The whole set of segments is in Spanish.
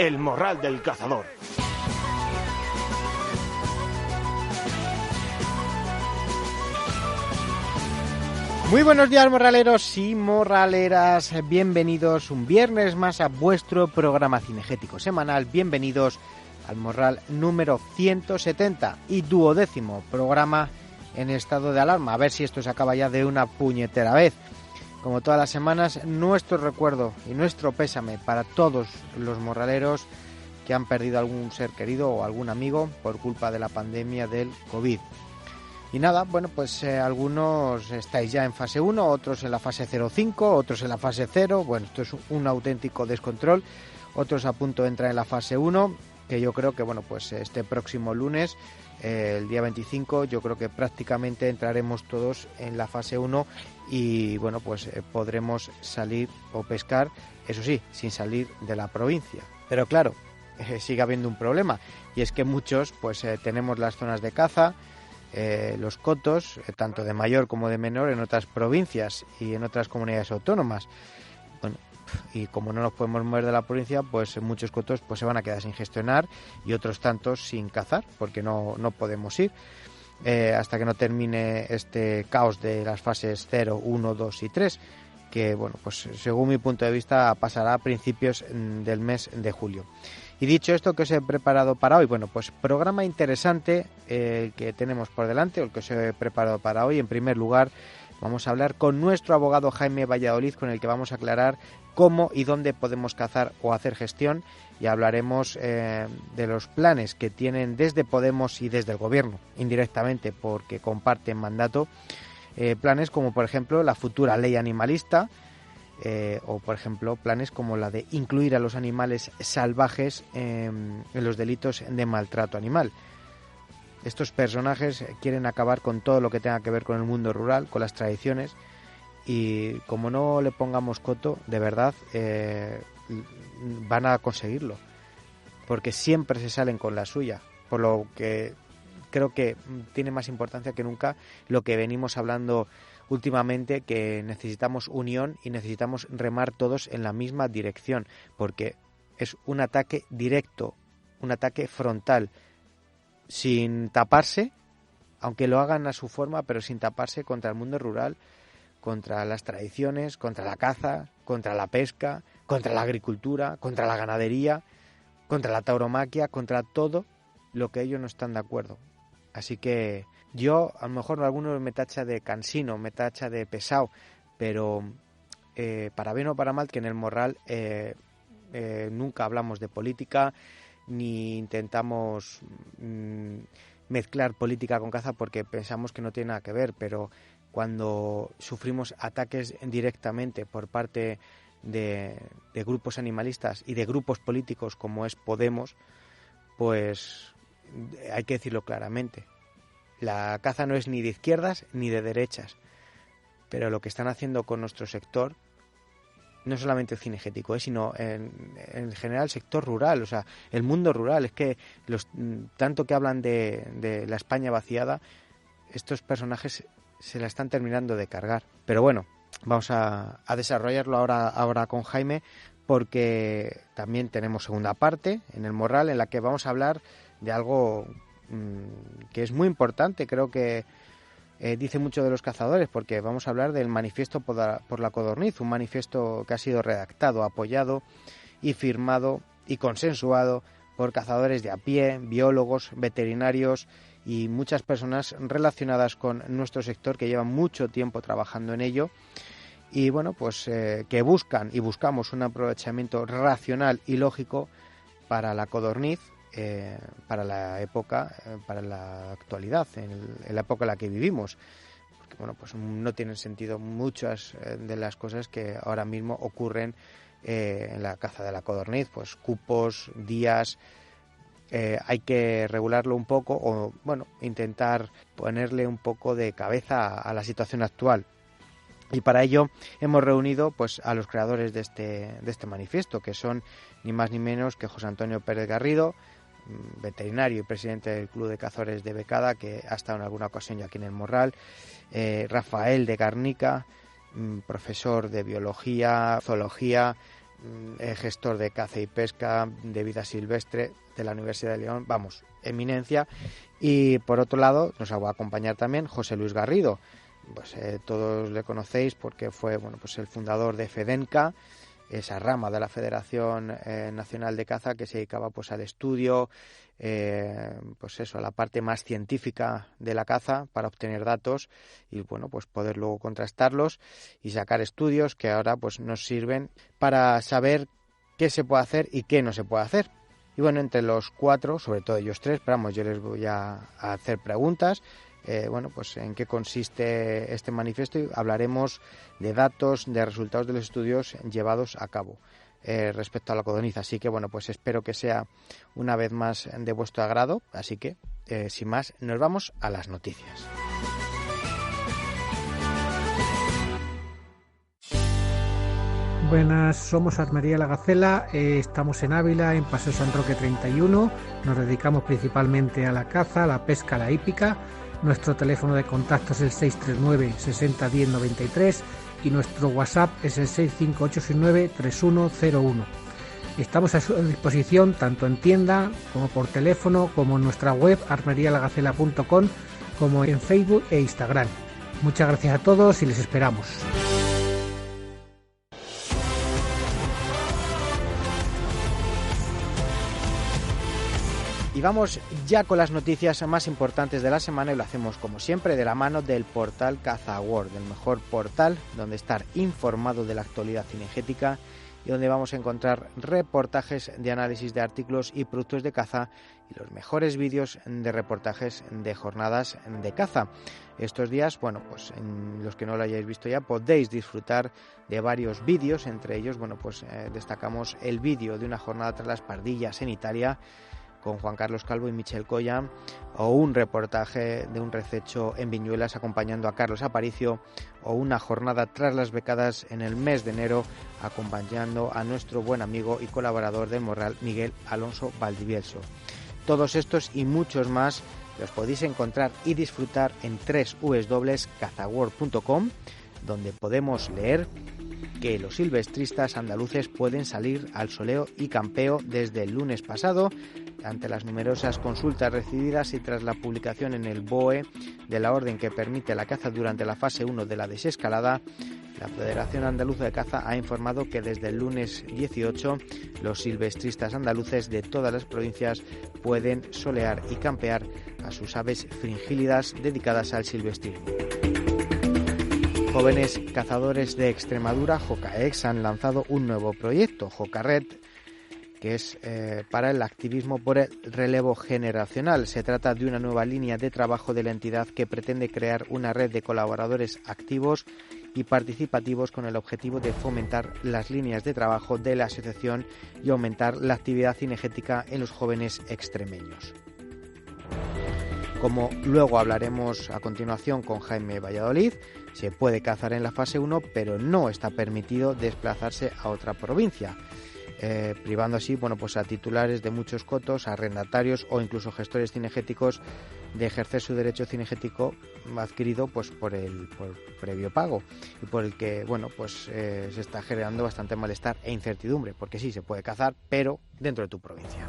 El Morral del Cazador. Muy buenos días, morraleros y morraleras. Bienvenidos un viernes más a vuestro programa cinegético semanal. Bienvenidos al Morral número 170 y 12º programa en estado de alarma. A ver si esto se acaba ya de una puñetera vez. Como todas las semanas, nuestro recuerdo y nuestro pésame para todos los morraleros que han perdido algún ser querido o algún amigo por culpa de la pandemia del COVID. Y nada, bueno, pues algunos estáis ya en fase 1, otros en la fase 0,5, otros en la fase 0. Bueno, esto es un auténtico descontrol. Otros a punto de entrar en la fase 1, que yo creo que, bueno, pues este próximo lunes, el día 25, yo creo que prácticamente entraremos todos en la fase 1 y, bueno, pues podremos salir o pescar, eso sí, sin salir de la provincia. Pero claro, sigue habiendo un problema, y es que muchos, pues tenemos las zonas de caza, los cotos, tanto de mayor como de menor, en otras provincias y en otras comunidades autónomas. Bueno, y como no nos podemos mover de la provincia, pues muchos cotos pues se van a quedar sin gestionar y otros tantos sin cazar, porque no podemos ir hasta que no termine este caos de las fases 0, 1, 2 y 3, que, bueno, pues según mi punto de vista pasará a principios del mes de julio. Y dicho esto, ¿qué os he preparado para hoy? Bueno, pues programa interesante que tenemos por delante, o el que os he preparado para hoy. En primer lugar, vamos a hablar con nuestro abogado Jaime Valladolid, con el que vamos a aclarar cómo y dónde podemos cazar o hacer gestión, y hablaremos de los planes que tienen desde Podemos y desde el Gobierno, indirectamente porque comparten mandato, planes como por ejemplo la futura ley animalista, o por ejemplo planes como la de incluir a los animales salvajes en los delitos de maltrato animal. Estos personajes quieren acabar con todo lo que tenga que ver con el mundo rural, con las tradiciones, y como no le pongamos coto, de verdad van a conseguirlo, porque siempre se salen con la suya, por lo que creo que tiene más importancia que nunca lo que venimos hablando últimamente, que necesitamos unión y necesitamos remar todos en la misma dirección, porque es un ataque directo, un ataque frontal, sin taparse, aunque lo hagan a su forma, pero sin taparse, contra el mundo rural, contra las tradiciones, contra la caza, contra la pesca, contra la agricultura, contra la ganadería, contra la tauromaquia, contra todo lo que ellos no están de acuerdo. Así que yo, a lo mejor alguno me tacha de cansino, me tacha de pesado, pero para bien o para mal, que en el Morral nunca hablamos de política, ni intentamos mezclar política con caza, porque pensamos que no tiene nada que ver, pero cuando sufrimos ataques directamente por parte de grupos animalistas y de grupos políticos como es Podemos, pues hay que decirlo claramente. La caza no es ni de izquierdas ni de derechas, pero lo que están haciendo con nuestro sector, no solamente el cinegético, sino en general el sector rural, o sea, el mundo rural, es que tanto que hablan de la España vaciada, estos personajes se la están terminando de cargar. Pero bueno, vamos a desarrollarlo ahora con Jaime, porque también tenemos segunda parte en el Morral, en la que vamos a hablar de algo que es muy importante, creo que dice mucho de los cazadores, porque vamos a hablar del manifiesto por la codorniz, un manifiesto que ha sido redactado, apoyado y firmado y consensuado por cazadores de a pie, biólogos, veterinarios y muchas personas relacionadas con nuestro sector que llevan mucho tiempo trabajando en ello, y bueno, pues que buscan y buscamos un aprovechamiento racional y lógico para la codorniz, para la época, para la actualidad, en la época en la que vivimos, porque bueno, pues no tienen sentido muchas de las cosas que ahora mismo ocurren en la caza de la codorniz, pues cupos, días. Hay que regularlo un poco, o bueno, intentar ponerle un poco de cabeza a la situación actual. Y para ello hemos reunido pues a los creadores de este manifiesto, que son ni más ni menos que José Antonio Pérez Garrido, veterinario y presidente del Club de Cazadores de Becada, que ha estado en alguna ocasión ya aquí en el Morral, Rafael de Garnica, profesor de biología, zoología, gestor de caza y pesca, de vida silvestre de la Universidad de León, vamos, eminencia. Y por otro lado nos va a acompañar también José Luis Garrido. Pues todos le conocéis porque fue pues el fundador de FEDENCA, esa rama de la Federación Nacional de Caza que se dedicaba pues al estudio, a la parte más científica de la caza para obtener datos y pues poder luego contrastarlos y sacar estudios que ahora pues nos sirven para saber qué se puede hacer y qué no se puede hacer. Y bueno, entre los cuatro, sobre todo ellos tres, pero vamos, yo les voy a hacer preguntas. En qué consiste este manifiesto y hablaremos de datos, de resultados de los estudios llevados a cabo respecto a la codorniz. Así que pues espero que sea una vez más de vuestro agrado. Así que, sin más, nos vamos a las noticias. Buenas, somos Armería La Gacela, estamos en Ávila, en Paseo San Roque 31, nos dedicamos principalmente a la caza, a la pesca, a la hípica. Nuestro teléfono de contacto es el 639 60 10 93 y nuestro WhatsApp es el 65869 3101. Estamos a su disposición tanto en tienda como por teléfono, como en nuestra web armerialagacela.com, como en Facebook e Instagram. Muchas gracias a todos y les esperamos. Y vamos ya con las noticias más importantes de la semana y lo hacemos como siempre de la mano del portal Caza World, el mejor portal donde estar informado de la actualidad cinegética y donde vamos a encontrar reportajes de análisis de artículos y productos de caza y los mejores vídeos de reportajes de jornadas de caza. Estos días, en los que no lo hayáis visto ya, podéis disfrutar de varios vídeos, entre ellos, destacamos el vídeo de una jornada tras las pardillas en Italia, con Juan Carlos Calvo y Michel Coya, o un reportaje de un rececho en Viñuelas acompañando a Carlos Aparicio, o una jornada tras las becadas en el mes de enero acompañando a nuestro buen amigo y colaborador del Morral, Miguel Alonso Valdivieso. Todos estos y muchos más los podéis encontrar y disfrutar en www.cazaworld.com, donde podemos leer que los silvestristas andaluces pueden salir al soleo y campeo desde el lunes pasado, ante las numerosas consultas recibidas y tras la publicación en el BOE de la orden que permite la caza durante la fase 1 de la desescalada. La Federación Andaluza de Caza ha informado que desde el lunes 18 los silvestristas andaluces de todas las provincias pueden solear y campear a sus aves fringílidas dedicadas al silvestrismo. Jóvenes cazadores de Extremadura, Jocaex, han lanzado un nuevo proyecto, Jocared, que es para el activismo por el relevo generacional. Se trata de una nueva línea de trabajo de la entidad que pretende crear una red de colaboradores activos y participativos con el objetivo de fomentar las líneas de trabajo de la asociación y aumentar la actividad cinegética en los jóvenes extremeños. Como luego hablaremos a continuación con Jaime Valladolid, se puede cazar en la fase 1, pero no está permitido desplazarse a otra provincia, privando así a titulares de muchos cotos, arrendatarios o incluso gestores cinegéticos de ejercer su derecho cinegético adquirido por previo pago y por el que se está generando bastante malestar e incertidumbre, porque sí se puede cazar, pero dentro de tu provincia.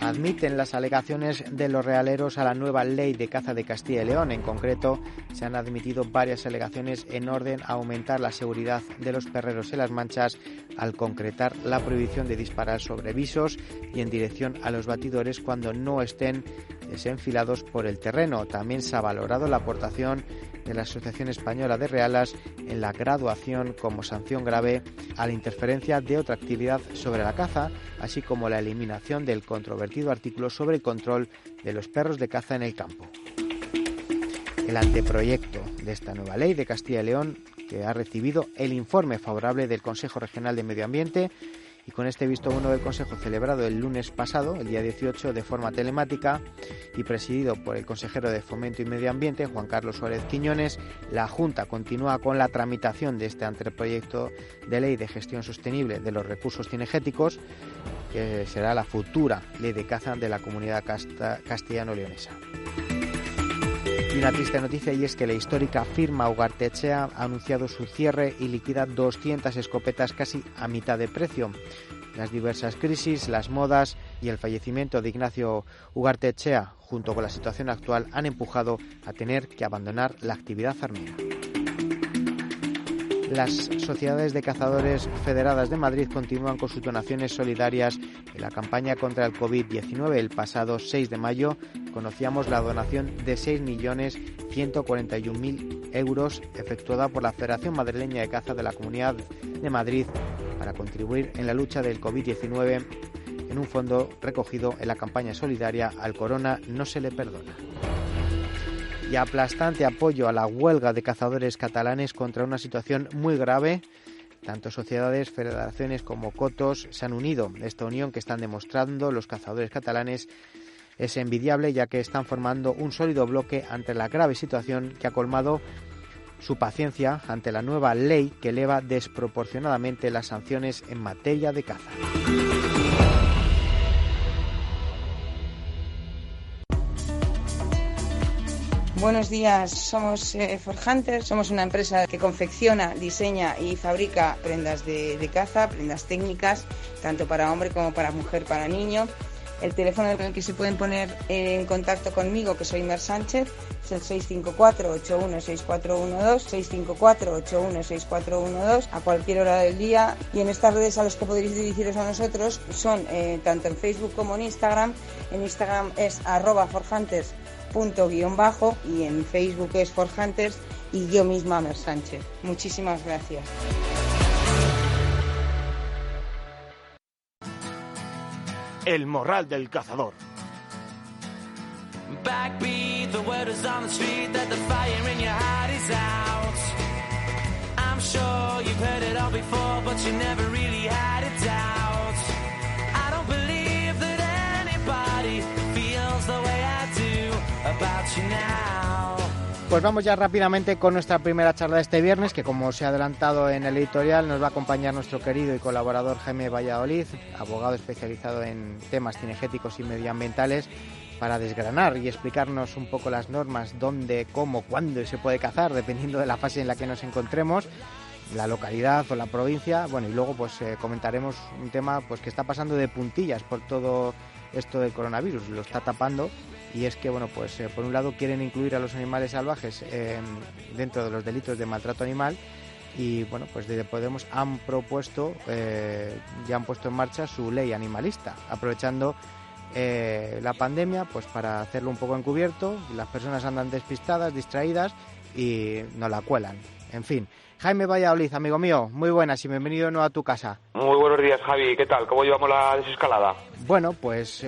Admiten las alegaciones de los realeros a la nueva ley de caza de Castilla y León. En concreto, se han admitido varias alegaciones en orden a aumentar la seguridad de los perreros en las manchas al concretar la prohibición de disparar sobre visos y en dirección a los batidores cuando no estén desenfilados por el terreno. También se ha valorado la aportación de la Asociación Española de Realas en la graduación como sanción grave a la interferencia de otra actividad sobre la caza, así como la eliminación del controvertido artículo sobre el control de los perros de caza en el campo. El anteproyecto de esta nueva ley de Castilla y León, que ha recibido el informe favorable del Consejo Regional de Medio Ambiente, y con este visto bueno del Consejo celebrado el lunes pasado, el día 18, de forma telemática y presidido por el consejero de Fomento y Medio Ambiente, Juan Carlos Suárez Quiñones, la Junta continúa con la tramitación de este anteproyecto de ley de gestión sostenible de los recursos cinegéticos, que será la futura ley de caza de la comunidad castellano-leonesa. Y una triste noticia, y es que la histórica firma Ugartechea ha anunciado su cierre y liquida 200 escopetas casi a mitad de precio. Las diversas crisis, las modas y el fallecimiento de Ignacio Ugartechea, junto con la situación actual, han empujado a tener que abandonar la actividad armera. Las sociedades de cazadores federadas de Madrid continúan con sus donaciones solidarias en la campaña contra el COVID-19. El pasado 6 de mayo conocíamos la donación de 6.141.000 euros efectuada por la Federación Madrileña de Caza de la Comunidad de Madrid para contribuir en la lucha del COVID-19 en un fondo recogido en la campaña solidaria Al Corona no se le perdona. Y aplastante apoyo a la huelga de cazadores catalanes contra una situación muy grave. Tanto sociedades, federaciones como cotos se han unido. Esta unión que están demostrando los cazadores catalanes es envidiable, ya que están formando un sólido bloque ante la grave situación que ha colmado su paciencia ante la nueva ley que eleva desproporcionadamente las sanciones en materia de caza. Buenos días, somos Forhunters, somos una empresa que confecciona, diseña y fabrica prendas de caza, prendas técnicas, tanto para hombre como para mujer, para niño. El teléfono con el que se pueden poner en contacto conmigo, que soy Mer Sánchez, es el 654-816412, 654-816412, a cualquier hora del día. Y en estas redes a las que podréis dirigiros a nosotros son tanto en Facebook como en Instagram. En Instagram es @forhunters_, y en Facebook es Forhunters y yo misma Mer Sánchez. Muchísimas gracias. El morral del cazador. Backbeat, the word is on the street that the fire in your heart is out. I'm sure you've heard it all before, but you never really had a doubt. I don't believe that anybody feels the way I do about you now. Pues vamos ya rápidamente con nuestra primera charla de este viernes, que como se ha adelantado en el editorial, nos va a acompañar nuestro querido y colaborador Jaime Valladolid, abogado especializado en temas cinegéticos y medioambientales, para desgranar y explicarnos un poco las normas, dónde, cómo, cuándo se puede cazar, dependiendo de la fase en la que nos encontremos, la localidad o la provincia. Bueno, y luego pues comentaremos un tema pues que está pasando de puntillas por todo esto del coronavirus, lo está tapando. Y es que, bueno, pues por un lado quieren incluir a los animales salvajes dentro de los delitos de maltrato animal y, bueno, pues desde Podemos han propuesto, ya han puesto en marcha su ley animalista, aprovechando la pandemia pues para hacerlo un poco encubierto. Las personas andan despistadas, distraídas y no la cuelan. En fin, Jaime Valladolid, amigo mío, muy buenas y bienvenido de nuevo a tu casa. Muy buenos días, Javi, ¿qué tal? ¿Cómo llevamos la desescalada? Bueno, pues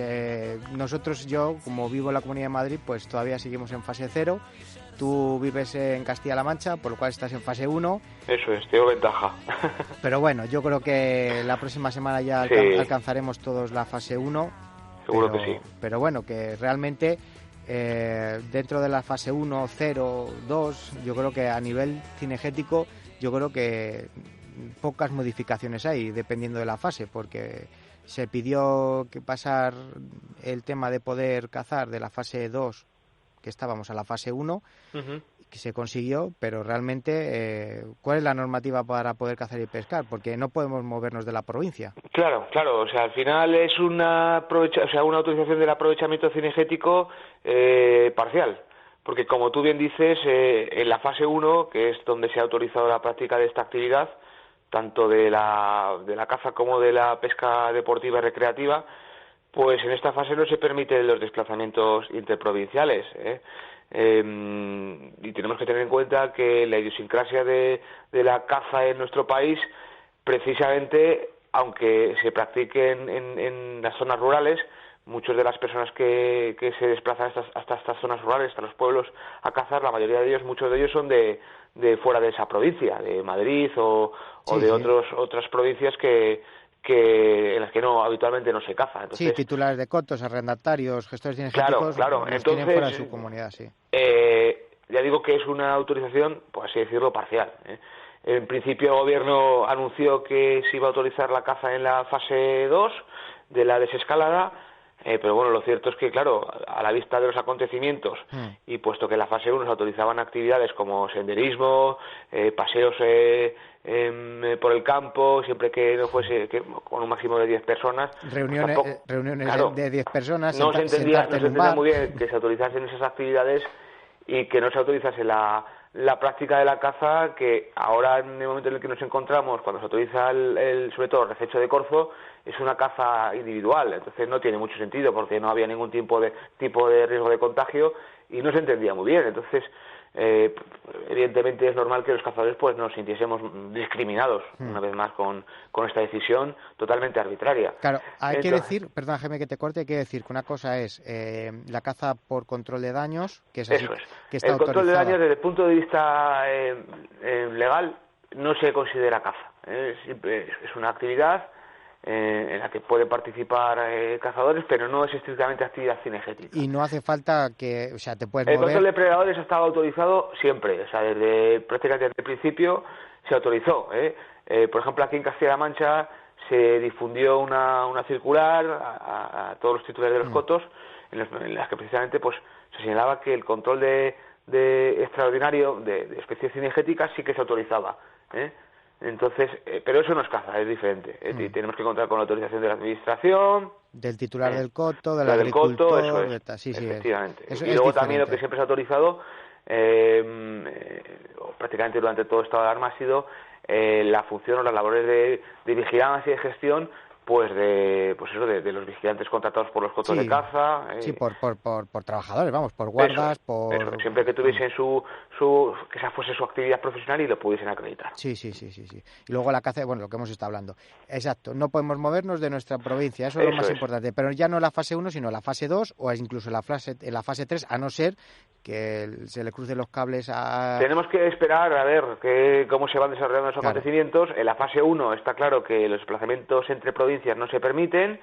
nosotros, yo, como vivo en la Comunidad de Madrid, pues todavía seguimos en fase 0. Tú vives en Castilla-La Mancha, por lo cual estás en fase 1. Eso es, tengo ventaja. Pero bueno, yo creo que la próxima semana ya alcanzaremos todos la fase 1. Seguro que sí. Pero bueno, que realmente dentro de la fase 1, 0, 2, yo creo que a nivel cinegético, yo creo que pocas modificaciones hay, dependiendo de la fase, porque se pidió que pasar el tema de poder cazar de la fase 2, que estábamos a la fase 1, que se consiguió, pero realmente, ¿cuál es la normativa para poder cazar y pescar? Porque no podemos movernos de la provincia. Claro, o sea, al final es una autorización del aprovechamiento cinegético parcial, porque como tú bien dices, en la fase 1, que es donde se ha autorizado la práctica de esta actividad, tanto de la caza como de la pesca deportiva y recreativa, pues en esta fase no se permiten los desplazamientos interprovinciales, y tenemos que tener en cuenta que la idiosincrasia de la caza en nuestro país, precisamente, aunque se practique en las zonas rurales, muchas de las personas que se desplazan hasta estas zonas rurales, hasta los pueblos a cazar, la mayoría de ellos, muchos de ellos son de fuera de esa provincia, de Madrid o de otras provincias en las que habitualmente no se caza. Entonces, sí, titulares de cotos, arrendatarios, gestores cinegéticos, claro. Entonces, tienen fuera de su comunidad, sí. Ya digo que es una autorización, por así decirlo, parcial. En principio el gobierno anunció que se iba a autorizar la caza en la fase 2 de la desescalada. Pero bueno, lo cierto es que, claro, a la vista de los acontecimientos y puesto que en la fase 1 se autorizaban actividades como senderismo, paseos por el campo, siempre que no fuese con un máximo de 10 personas. Reuniones, pues tampoco, reuniones claro, de 10 personas, no se entendía bar. muy bien que se autorizasen esas actividades y que no se autorizase la práctica de la caza, que ahora en el momento en el que nos encontramos, cuando se autoriza sobre todo el rececho de corzo, es una caza individual, entonces no tiene mucho sentido porque no había ningún tipo de riesgo de contagio y no se entendía muy bien. Entonces, evidentemente es normal que los cazadores pues nos sintiésemos discriminados una vez más con esta decisión totalmente arbitraria. Claro, hay que decir, perdón, Jaime, que te corte, hay que decir que una cosa es la caza por control de daños, que es así, eso es. que está el control autorizada. de daños desde el punto de vista legal no se considera caza. Es una actividad en la que pueden participar cazadores, pero no es estrictamente actividad cinegética. Y no hace falta que, o sea, te puedes El mover. control de predadores ha estado autorizado siempre, o sea, prácticamente desde el principio se autorizó. Por ejemplo, aquí en Castilla-La Mancha se difundió una circular a todos los titulares de los cotos en las que precisamente pues se señalaba que el control de extraordinario de especies cinegéticas sí que se autorizaba. Entonces, pero eso no es caza, es diferente. Tenemos que contar con la autorización de la administración, del titular del coto, del agricultor, agricultor, eso es, sí, efectivamente. Eso y es luego diferente. también lo que siempre se ha autorizado, prácticamente durante todo estado de alarma, ha sido la función o las labores de vigilancia y de gestión, pues de los vigilantes contratados por los cotos de caza. Sí, por trabajadores, vamos, por guardas, eso, siempre que tuviesen que esa fuese su actividad profesional y lo pudiesen acreditar. Sí. Y luego la caza, bueno, lo que hemos estado hablando. Exacto, no podemos movernos de nuestra provincia, eso es lo más importante. Pero ya no en la fase 1, sino en la fase 2 o incluso en la fase 3, a no ser que se le crucen los cables a... Tenemos que esperar a ver cómo se van desarrollando los acontecimientos. En la fase 1 está claro que los desplazamientos entre provincias no se permiten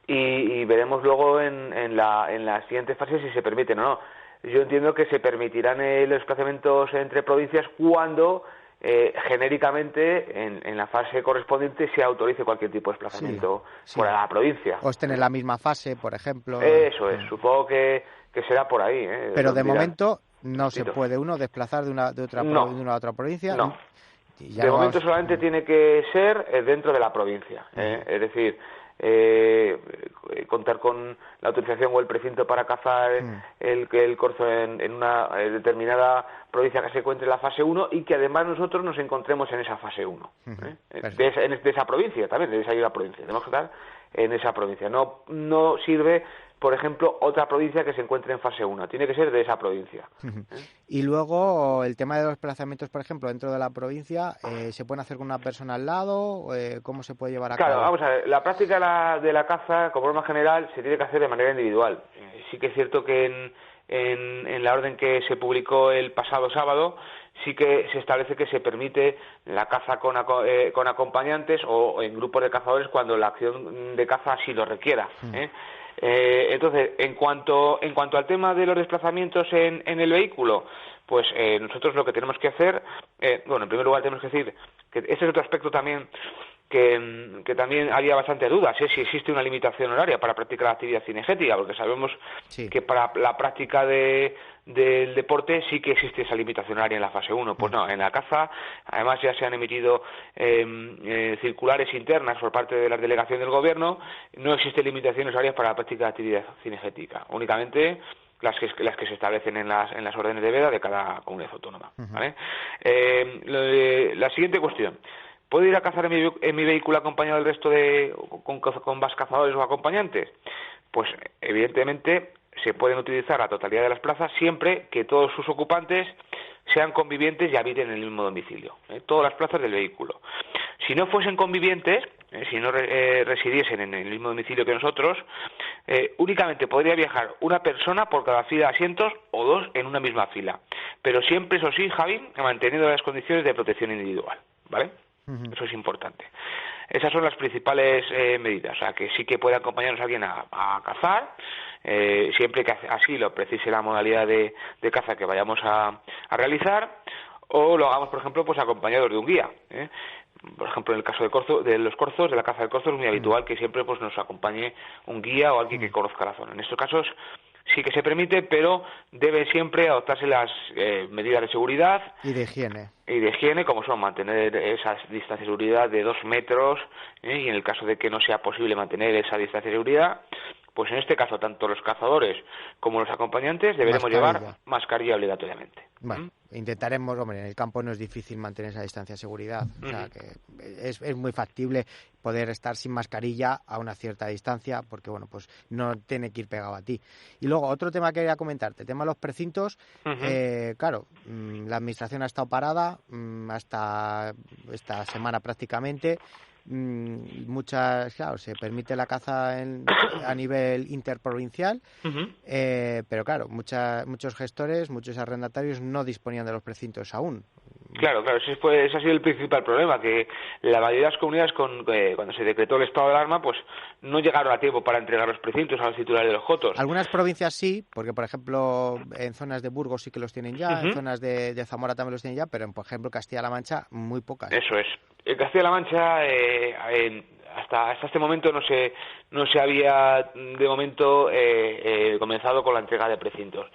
y veremos luego en la siguiente fase si se permiten o no. Yo entiendo que se permitirán los desplazamientos entre provincias cuando genéricamente en la fase correspondiente se autorice cualquier tipo de desplazamiento fuera de la provincia. O estén en la misma fase, por ejemplo. Eso es, supongo que será por ahí. Pero de momento no se puede uno desplazar de una a otra provincia. No. De momento solamente tiene que ser dentro de la provincia. Es decir, contar con la autorización o el precinto para cazar el corzo en una determinada provincia que se encuentre en la fase 1 y que además nosotros nos encontremos en esa fase 1. De esa provincia también, de esa misma provincia. Tenemos que estar en esa provincia. No sirve, por ejemplo, otra provincia que se encuentre en fase 1. Tiene que ser de esa provincia. Y luego el tema de los desplazamientos, por ejemplo, dentro de la provincia, ¿se pueden hacer con una persona al lado? ¿Cómo se puede llevar a cabo? Claro, vamos a ver. La práctica de la caza, como norma general, se tiene que hacer de manera individual. Sí que es cierto que en la orden que se publicó el pasado sábado, sí que se establece que se permite la caza con acompañantes o en grupos de cazadores cuando la acción de caza así lo requiera. Entonces, en cuanto al tema de los desplazamientos en el vehículo, pues nosotros lo que tenemos que hacer, en primer lugar tenemos que decir que este es otro aspecto también que también había bastantes dudas, si existe una limitación horaria para practicar la actividad cinegética, porque sabemos que para la práctica del deporte sí que existe esa limitación horaria en la fase 1. Pues no, en la caza, además ya se han emitido circulares internas por parte de la delegación del gobierno, no existen limitaciones horarias para la práctica de actividad cinegética, únicamente las que se establecen en las órdenes de veda de cada comunidad autónoma. ¿Vale? La siguiente cuestión. ¿Puedo ir a cazar en mi vehículo acompañado del resto con más cazadores o acompañantes? Pues evidentemente se pueden utilizar la totalidad de las plazas siempre que todos sus ocupantes sean convivientes y habiten en el mismo domicilio, todas las plazas del vehículo. Si no fuesen convivientes, si no residiesen en el mismo domicilio que nosotros, únicamente podría viajar una persona por cada fila de asientos o dos en una misma fila, pero siempre, eso sí, Javi, manteniendo las condiciones de protección individual, ¿vale? Eso es importante. Esas son las principales medidas, o sea, que sí que puede acompañarnos alguien a cazar, siempre que así lo precise la modalidad de caza que vayamos a realizar, o lo hagamos, por ejemplo, pues acompañados de un guía. Por ejemplo, en el caso de los corzos, de la caza del corzo, es muy habitual que siempre pues nos acompañe un guía o alguien que conozca la zona. En estos casos sí que se permite, pero debe siempre adoptarse las medidas de seguridad y de higiene, como son mantener esa distancia de seguridad de 2 metros, y en el caso de que no sea posible mantener esa distancia de seguridad, pues en este caso tanto los cazadores como los acompañantes deberemos llevar mascarilla obligatoriamente. Bueno, intentaremos, hombre, en el campo no es difícil mantener esa distancia de seguridad, o sea que es muy factible poder estar sin mascarilla a una cierta distancia, porque bueno, pues no tiene que ir pegado a ti. Y luego otro tema que quería comentarte, el tema de los precintos. Claro, la administración ha estado parada hasta esta semana prácticamente. Claro, se permite la caza a nivel interprovincial, pero claro, muchos gestores, muchos arrendatarios no disponían de los precintos aún. Claro, ese ha sido el principal problema, que la mayoría de las comunidades, cuando se decretó el estado de alarma, pues no llegaron a tiempo para entregar los precintos a los titulares de los cotos. Algunas provincias sí, porque por ejemplo en zonas de Burgos sí que los tienen ya, en zonas de Zamora también los tienen ya, pero por ejemplo Castilla-La Mancha muy pocas. Eso es. En Castilla-La Mancha hasta este momento no se había de momento comenzado con la entrega de precintos.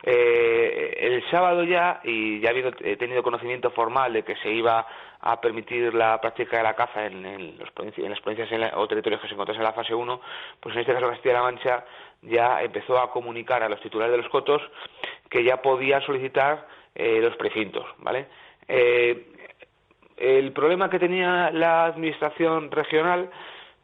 El sábado ya, y ya habiendo tenido conocimiento formal de que se iba a permitir la práctica de la caza en las provincias o territorios que se encontrasen en la fase 1, pues en este caso Castilla-La Mancha ya empezó a comunicar a los titulares de los cotos que ya podían solicitar los precintos, ¿vale? El problema que tenía la administración regional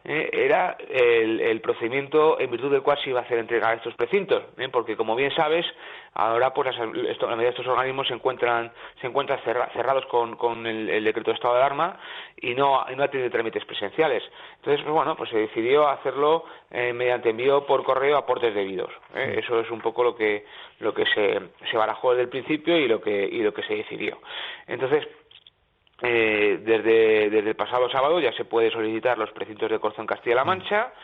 era el procedimiento en virtud del cual se iba a hacer entregar estos precintos, porque como bien sabes, ahora pues la mayoría de estos organismos se encuentran cerrados con el decreto de estado de alarma y no atienden trámites presenciales. Entonces, pues bueno, pues se decidió hacerlo mediante envío por correo a portes debidos. Eso es un poco lo que se barajó desde el principio y lo que se decidió. Entonces, desde el pasado sábado ya se puede solicitar los precintos de corzo en Castilla-La Mancha,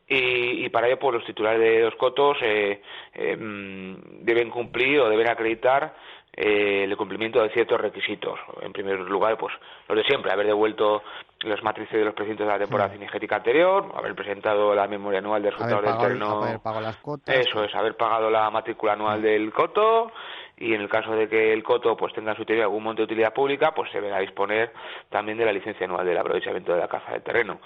y para ello pues los titulares de los cotos deben cumplir o deben acreditar el cumplimiento de ciertos requisitos. En primer lugar, pues los de siempre: haber devuelto los matrices de los precintos de la temporada cinegética anterior, haber presentado la memoria anual de resultados del terreno, haber pagado las cotas, eso es, haber pagado la matrícula anual del coto, y en el caso de que el coto pues tenga en su interior algún monte de utilidad pública, pues se deberá disponer también de la licencia anual del aprovechamiento de la caza del terreno.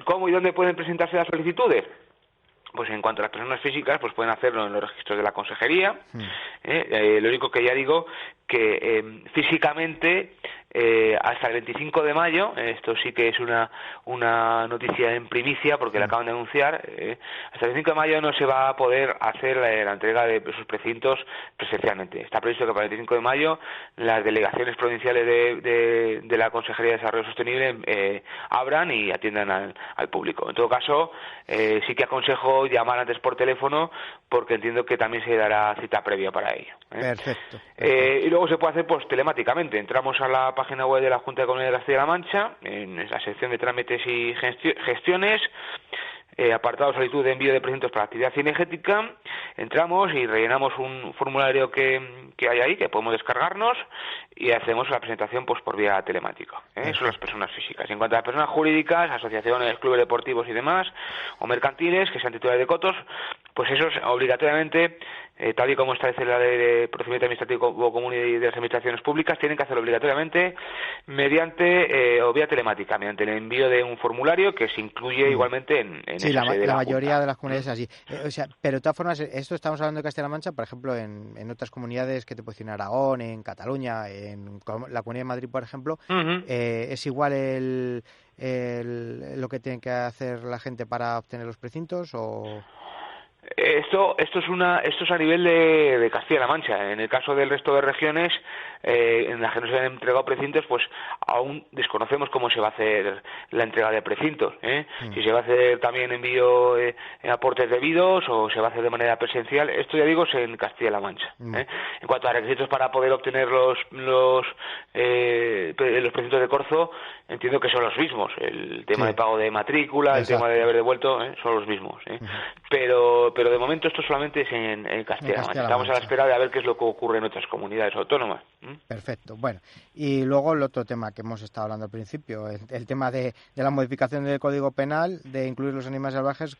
¿Cómo y dónde pueden presentarse las solicitudes? Pues en cuanto a las personas físicas, pues pueden hacerlo en los registros de la consejería. Lo único que ya digo que físicamente hasta el 25 de mayo, esto sí que es una noticia en primicia porque la acaban de anunciar, hasta el 25 de mayo no se va a poder hacer la entrega de esos precintos presencialmente. Está previsto que para el 25 de mayo las delegaciones provinciales de la Consejería de Desarrollo Sostenible abran y atiendan al público. En todo caso, sí que aconsejo llamar antes por teléfono porque entiendo que también se dará cita previa para ello. Perfecto. Y luego se puede hacer pues telemáticamente. Entramos a la página web de la Junta de Comunidades de Castilla-La Mancha, en la sección de trámites y gestiones, apartado solicitud de envío de precintos para actividad cinegética. Entramos y rellenamos un formulario que hay ahí, que podemos descargarnos, y hacemos la presentación pues por vía telemática. Son las personas físicas. En cuanto a las personas jurídicas, asociaciones, clubes deportivos y demás, o mercantiles, que sean titulares de cotos, pues esos obligatoriamente, tal y como establece la Ley de Procedimiento Administrativo Común y de las Administraciones Públicas, tienen que hacerlo obligatoriamente mediante o vía telemática, mediante el envío de un formulario que se incluye igualmente en sí, esa sede de la la mayoría Junta. de las comunidades es así. Pero de todas formas, esto estamos hablando de Castilla-La Mancha, por ejemplo, en otras comunidades que te puedo decir, en Aragón, en Cataluña, en la Comunidad de Madrid, por ejemplo, ¿es igual lo que tiene que hacer la gente para obtener los precintos o...? Esto es a nivel de Castilla-La Mancha. En el caso del resto de regiones en las que no se han entregado precintos, pues aún desconocemos cómo se va a hacer la entrega de precintos. Si se va a hacer también envío en aportes debidos o se va a hacer de manera presencial. Esto, ya digo, es en Castilla-La Mancha. En cuanto a requisitos para poder obtener los precintos de corzo, entiendo que son los mismos. El tema de pago de matrícula, el tema de haber devuelto, son los mismos. Pero pero de momento esto solamente es en Castilla-La Mancha. Estamos a la espera de a ver qué es lo que ocurre en otras comunidades autónomas. Perfecto. Bueno, y luego el otro tema que hemos estado hablando al principio, el tema de la modificación del Código Penal, de incluir los animales salvajes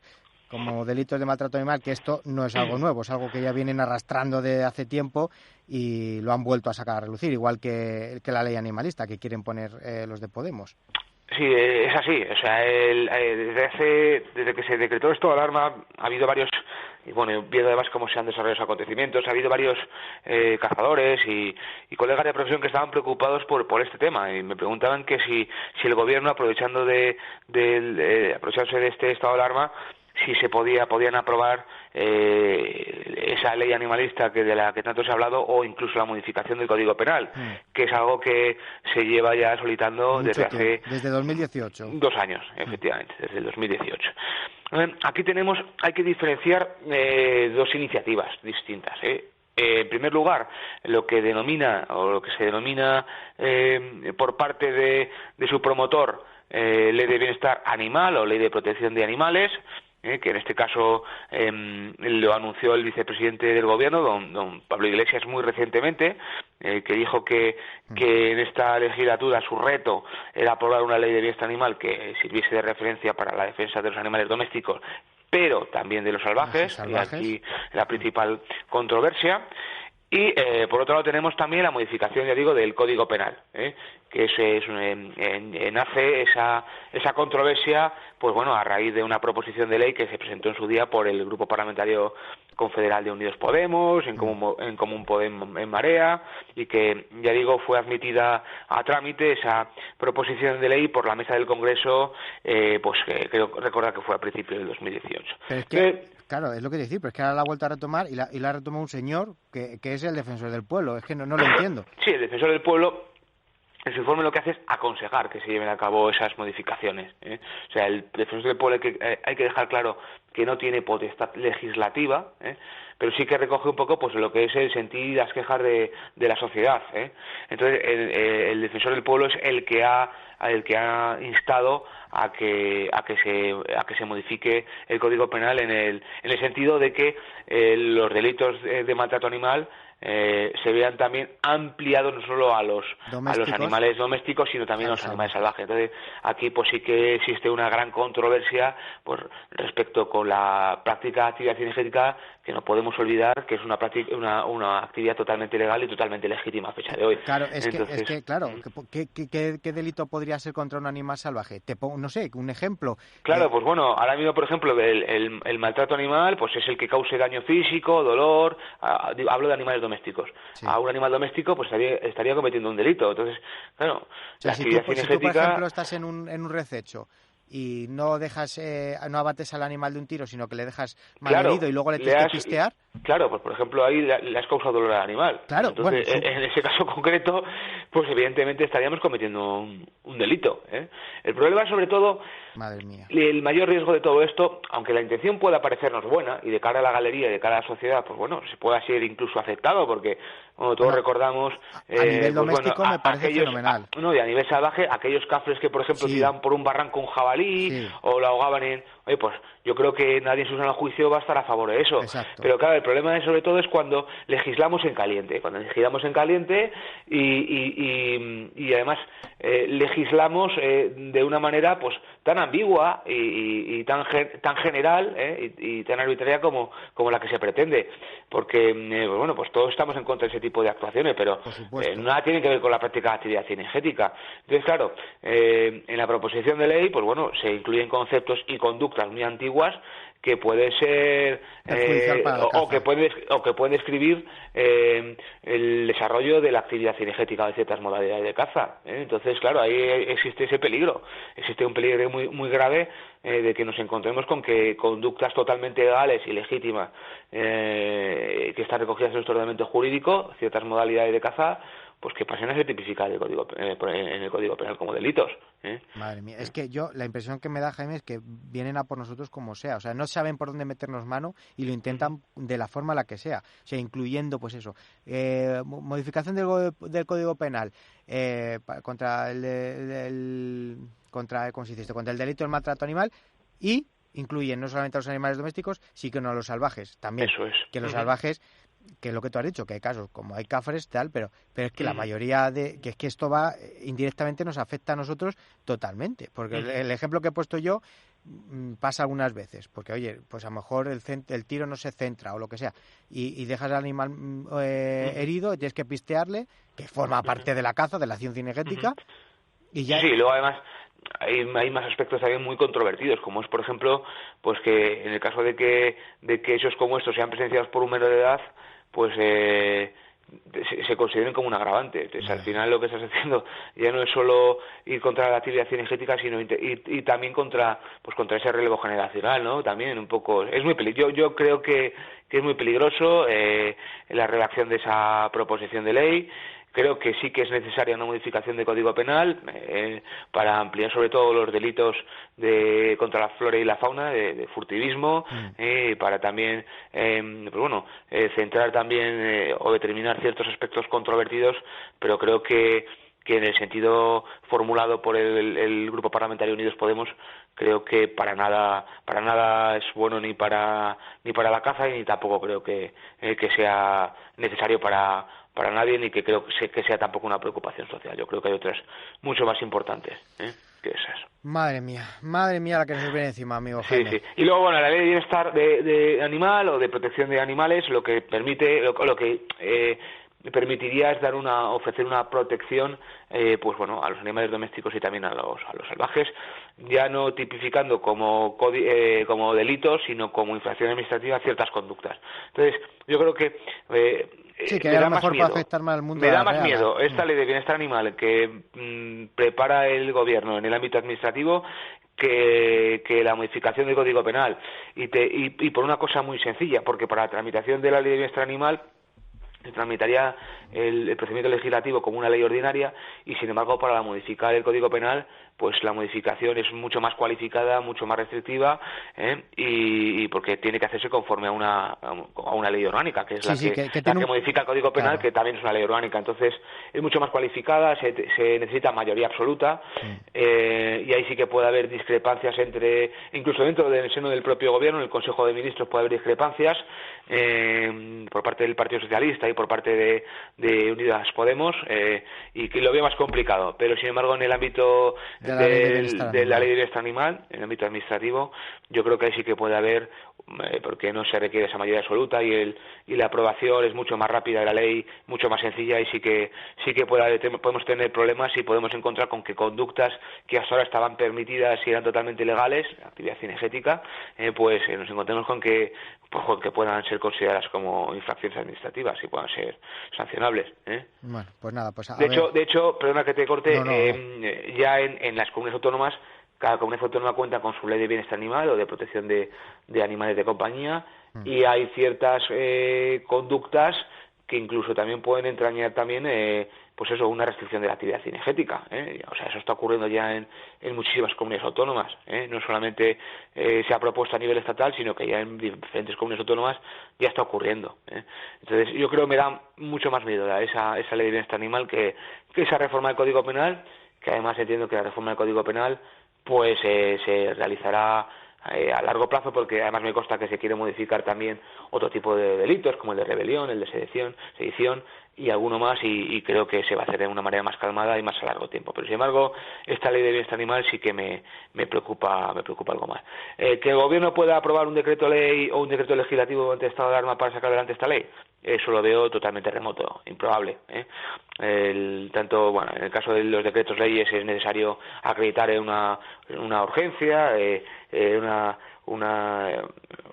como delitos de maltrato animal, que esto no es algo nuevo, es algo que ya vienen arrastrando de hace tiempo y lo han vuelto a sacar a relucir, igual que la ley animalista que quieren poner los de Podemos. Sí, es así. O sea, desde que se decretó esto de alarma ha habido varios, y bueno, viendo además cómo se han desarrollado los acontecimientos, ha habido varios cazadores y colegas de profesión que estaban preocupados por este tema y me preguntaban que si el gobierno, aprovechándose de este estado de alarma, si se podían aprobar esa ley animalista de la que tanto se ha hablado, o incluso la modificación del Código Penal, que es algo que se lleva ya solicitando desde 2018. 2 años, efectivamente, desde el 2018. Aquí hay que diferenciar 2 iniciativas distintas. En primer lugar, lo que se denomina por parte de su promotor Ley de Bienestar Animal o Ley de Protección de Animales, que en este caso lo anunció el vicepresidente del gobierno, don Pablo Iglesias, muy recientemente, que dijo que en esta legislatura su reto era aprobar una ley de bienestar animal que sirviese de referencia para la defensa de los animales domésticos, pero también de los salvajes, y aquí la principal controversia. Y por otro lado tenemos también la modificación, ya digo, del Código Penal, que nace esa controversia, pues bueno, a raíz de una proposición de ley que se presentó en su día por el Grupo Parlamentario Confederal de Unidos Podemos, en Común Podem en Marea, y que, ya digo, fue admitida a trámite esa proposición de ley por la mesa del Congreso, pues creo recordar que fue a principios del 2018. Pero es que, claro, es lo que decir, pero es que ahora la ha vuelto a retomar y la retomó un señor que es el defensor del pueblo. Es que no lo entiendo. Sí, el defensor del pueblo, en su informe lo que hace es aconsejar que se lleven a cabo esas modificaciones. O sea, el defensor del pueblo hay que dejar claro que no tiene potestad legislativa, pero sí que recoge un poco pues lo que es el sentir y las quejas de la sociedad. Entonces, el defensor del pueblo es el que ha instado a que se modifique el Código Penal en el sentido de que los delitos de maltrato animal se vean también ampliados no solo a los animales domésticos, sino también a los animales salvajes. Entonces, aquí pues sí que existe una gran controversia pues respecto con la práctica de actividad cinegética, que no podemos olvidar que es una actividad totalmente legal y totalmente legítima a fecha de hoy. Claro, ¿qué delito podría ser contra un animal salvaje? Te pongo, no sé, un ejemplo. Claro, pues bueno, ahora mismo, por ejemplo, el maltrato animal pues es el que cause daño físico, dolor, hablo de animales domésticos. Sí. A un animal doméstico pues estaría cometiendo un delito. Entonces, claro, o sea, la actividad cinegética... Si tú, por ejemplo, estás en un rececho y no no abates al animal de un tiro, sino que le dejas malherido y luego le tienes que pistear. Claro, pues por ejemplo ahí le has causado dolor al animal. Claro, entonces, bueno, en ese caso concreto, pues evidentemente estaríamos cometiendo un delito. El problema, sobre todo, madre mía, el mayor riesgo de todo esto, aunque la intención pueda parecernos buena y de cara a la galería y de cara a la sociedad, pues bueno, se pueda ser incluso aceptado, porque como todos recordamos, a nivel doméstico me parece fenomenal. Y a nivel salvaje, aquellos cafres que por ejemplo tiran por un barranco un jabalí o lo ahogaban oye, pues yo creo que nadie en su sano juicio va a estar a favor de eso. Exacto. Pero claro, el problema sobre todo es cuando legislamos en caliente. Cuando legislamos en caliente y además legislamos de una manera pues tan ambigua y tan general y tan arbitraria como la que se pretende. Porque, bueno, pues todos estamos en contra de ese tipo de actuaciones, pero nada tiene que ver con la práctica de actividad cinegética. Entonces, claro, en la proposición de ley, pues bueno, se incluyen conceptos y conductas muy antiguas que puede ser o que pueden describir el desarrollo de la actividad cinegética de ciertas modalidades de caza. Entonces, claro, ahí existe ese peligro. Existe un peligro muy, muy grave de que nos encontremos con que conductas totalmente legales y legítimas que están recogidas en nuestro ordenamiento jurídico, ciertas modalidades de caza, pues que pasen a ser tipificadas en el Código Penal como delitos. Madre mía, es que la impresión que me da, Jaime, es que vienen a por nosotros como sea, o sea, no saben por dónde meternos mano y lo intentan de la forma la que sea, o sea, incluyendo, pues eso, modificación del Código Penal contra ¿cómo se dice esto? Contra el delito del maltrato animal y incluyen no solamente a los animales domésticos, sino a los salvajes también. Eso es. Que los salvajes, que es lo que tú has dicho, que hay casos como hay cafres, tal, pero es que la mayoría que es que esto va indirectamente nos afecta a nosotros totalmente, porque el ejemplo que he puesto yo pasa algunas veces, porque oye, pues a lo mejor el tiro no se centra o lo que sea, y dejas al animal herido y tienes que pistearle, que forma parte de la caza, de la acción cinegética, y ya... Sí, luego además hay más aspectos también muy controvertidos, como es, por ejemplo, pues que en el caso de que hechos como estos sean presenciados por un menor de edad, pues se consideren como un agravante. Entonces, al final lo que estás haciendo ya no es solo ir contra la actividad cinegética, sino y también contra ese relevo generacional, ¿no? También un poco es muy peligroso. Yo creo que es muy peligroso la redacción de esa proposición de ley. Creo que sí que es necesaria una modificación del Código Penal para ampliar sobre todo los delitos contra la flora y la fauna, de furtivismo, para también centrar también o determinar ciertos aspectos controvertidos, pero creo que en el sentido formulado por el Grupo Parlamentario Unidos Podemos, creo que para nada es bueno ni para la caza, y ni tampoco creo que sea necesario para nadie, ni que creo que sea tampoco una preocupación social. Yo creo que hay otras mucho más importantes que esas. Madre mía la que nos viene encima, amigo Jaime. Sí. Y luego, bueno, la ley de bienestar de animal o de protección de animales, lo que permite, lo que permitiría es ofrecer una protección pues bueno, a los animales domésticos y también a los salvajes, ya no tipificando como delitos, sino como infracción administrativa ciertas conductas. Entonces, yo creo que sí, que a lo mejor puede afectar más al mundo. Me da más miedo esta ley de bienestar animal que prepara el gobierno en el ámbito administrativo que la modificación del Código Penal, y por una cosa muy sencilla, porque para la tramitación de la ley de bienestar animal se tramitaría el procedimiento legislativo como una ley ordinaria, y sin embargo para modificar el Código Penal, pues la modificación es mucho más cualificada, mucho más restrictiva, y porque tiene que hacerse conforme a una ley orgánica, que es la que modifica el Código Penal, claro, que también es una ley orgánica. Entonces es mucho más cualificada, se necesita mayoría absoluta, y ahí sí que puede haber discrepancias incluso dentro del seno del propio gobierno, en el Consejo de Ministros puede haber discrepancias por parte del Partido Socialista y por parte de Unidas Podemos, y que lo veo más complicado. Pero sin embargo, en el ámbito de la ley de bienestar animal, en el ámbito administrativo, yo creo que ahí sí que puede haber, porque no se requiere esa mayoría absoluta, y la aprobación es mucho más rápida de la ley, mucho más sencilla, y sí que podemos tener problemas y podemos encontrar con que conductas que hasta ahora estaban permitidas y eran totalmente legales, actividad cinegética, pues nos encontremos con que puedan ser consideradas como infracciones administrativas y puedan ser sancionables. Bueno, pues nada, pues de hecho, perdona que te corte, ya en las comunidades autónomas, cada comunidad autónoma cuenta con su ley de bienestar animal o de protección de animales de compañía, y hay ciertas conductas que incluso también pueden entrañar también pues eso, una restricción de la actividad cinegética, o sea, eso está ocurriendo ya en muchísimas comunidades autónomas, no solamente se ha propuesto a nivel estatal, sino que ya en diferentes comunidades autónomas ya está ocurriendo. Entonces, yo creo que me da mucho más miedo esa ley de bienestar animal que esa reforma del Código Penal, que además entiendo que la reforma del Código Penal pues se realizará a largo plazo, porque además me consta que se quiere modificar también otro tipo de delitos, como el de rebelión, el de sedición y alguno más, y creo que se va a hacer de una manera más calmada y más a largo tiempo. Pero sin embargo, esta ley de bienestar animal sí que me preocupa algo más. Que el gobierno pueda aprobar un decreto ley o un decreto legislativo ante estado de alarma para sacar adelante esta ley, eso lo veo totalmente remoto, improbable. Tanto, bueno, en el caso de los decretos leyes es necesario acreditar una urgencia, una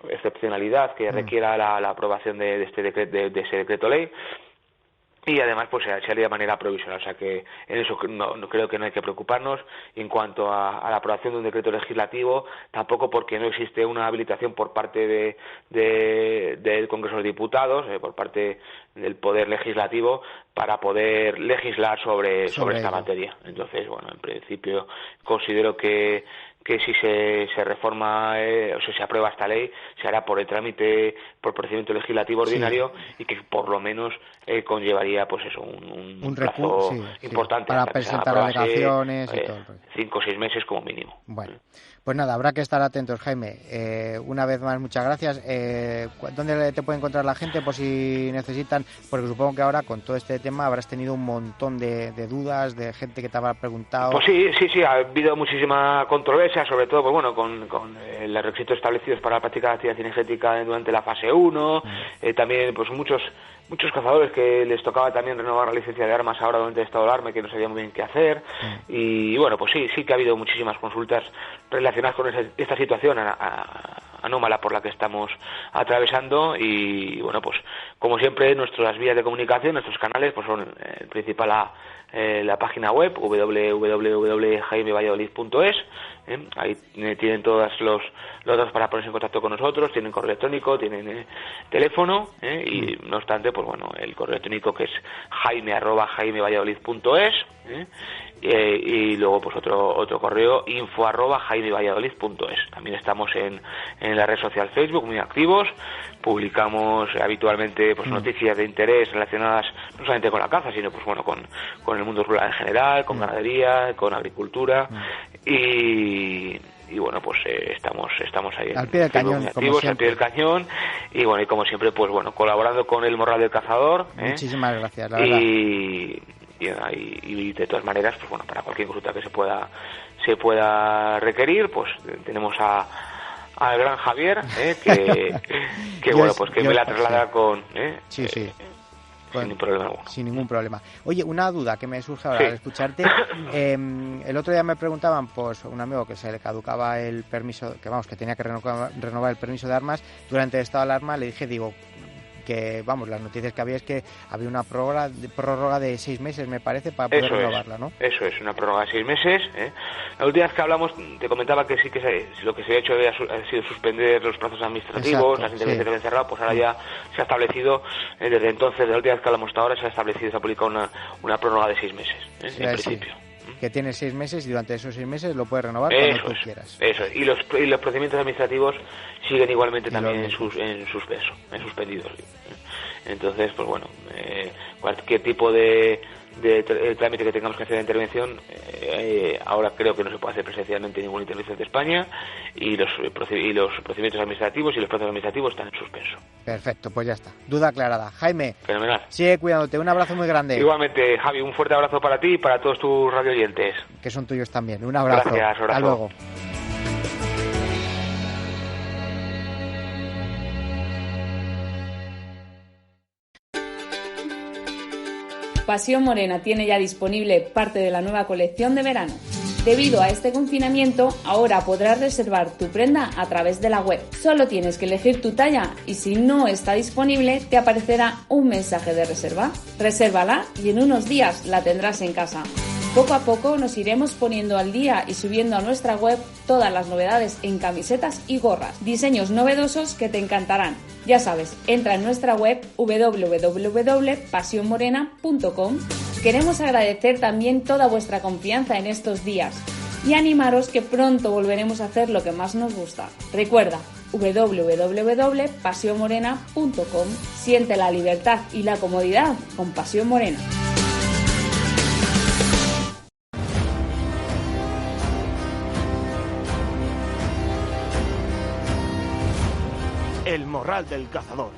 excepcionalidad que requiera la aprobación de ese decreto ley. Y además pues se haría de manera provisional, o sea que en eso no creo que no hay que preocuparnos. Y en cuanto a la aprobación de un decreto legislativo, tampoco, porque no existe una habilitación por parte del Congreso de Diputados, por parte del Poder Legislativo, para poder legislar sobre esta materia. Entonces, bueno, en principio considero que que si se reforma o si se aprueba esta ley, se hará por el trámite, por procedimiento legislativo ordinario, y que por lo menos conllevaría pues eso, un plazo importante para presentar alegaciones y todo. 5 o 6 meses como mínimo. Bueno, pues nada, habrá que estar atentos, Jaime. Una vez más, muchas gracias. ¿Dónde te puede encontrar la gente por si necesitan? Porque supongo que ahora con todo este tema habrás tenido un montón de dudas, de gente que te habrá preguntado. Pues sí, ha habido muchísima controversia, sobre todo pues bueno, con los requisitos establecidos para practicar actividad cinegética durante la fase 1, también pues muchos cazadores que les tocaba también renovar la licencia de armas ahora durante el estado de alarma, que no sabían muy bien qué hacer, y bueno, pues sí que ha habido muchísimas consultas relacionadas con esta situación anómala por la que estamos atravesando, y bueno, pues como siempre nuestras vías de comunicación, nuestros canales, pues son el principal la página web www.jaimevalladolid.es. Ahí tienen todos los datos para ponerse en contacto con nosotros, tienen correo electrónico, tienen teléfono, y no obstante, pues bueno, el correo electrónico que es jaime@jaimevalladolid.es, y luego pues otro correo info@jaimevalladolid.es. También estamos en la red social Facebook, muy activos, publicamos habitualmente pues noticias de interés relacionadas no solamente con la caza, sino pues bueno, con el mundo rural en general, con ganadería, con agricultura, y bueno, pues estamos ahí al pie del cañón, activos, al pie del cañón, y bueno, y como siempre, pues bueno, colaborando con el Morral del Cazador. Muchísimas gracias, la verdad. Y de todas maneras, pues bueno, para cualquier consulta que se pueda requerir, pues tenemos al gran Javier, que bueno, pues que me la traslada con sin ningún problema alguno. Sin ningún problema. Oye, una duda que me surge ahora al escucharte. El otro día me preguntaban, pues un amigo que se le caducaba el permiso, que tenía que renovar el permiso de armas durante el estado de alarma. Le dije, que las noticias que había es que había una prórroga de 6 meses, me parece, para poder renovarla, ¿no? Eso es, una prórroga de 6 meses. La última vez que hablamos te comentaba que sí que lo que se ha hecho ha sido suspender los plazos administrativos, las intervenciones que habían cerrado, pues ahora ya se ha establecido, desde entonces, de la última vez que hablamos hasta ahora, se ha publicado una prórroga de 6 meses, en principio. Que tienes 6 meses y durante esos 6 meses lo puedes renovar cuando tú quieras. Eso es. Y los procedimientos administrativos siguen igualmente también en suspendidos. Entonces, pues bueno, cualquier tipo de trámite que tengamos que hacer de intervención, ahora creo que no se puede hacer presencialmente ninguna intervención de España, y los procedimientos administrativos y los plazos administrativos están en suspenso. Perfecto, pues ya está. Duda aclarada. Jaime, fenomenal. Sigue cuidándote. Un abrazo muy grande. Igualmente, Javi, un fuerte abrazo para ti y para todos tus radioyentes. Que son tuyos también. Un abrazo. Gracias, abrazo. Hasta luego. Pasión Morena tiene ya disponible parte de la nueva colección de verano. Debido a este confinamiento, ahora podrás reservar tu prenda a través de la web. Solo tienes que elegir tu talla y si no está disponible, te aparecerá un mensaje de reserva. Resérvala y en unos días la tendrás en casa. Poco a poco nos iremos poniendo al día y subiendo a nuestra web todas las novedades en camisetas y gorras. Diseños novedosos que te encantarán. Ya sabes, entra en nuestra web www.pasionmorena.com. Queremos agradecer también toda vuestra confianza en estos días y animaros que pronto volveremos a hacer lo que más nos gusta. Recuerda, www.pasionmorena.com. Siente la libertad y la comodidad con Pasión Morena. El Morral del Cazador.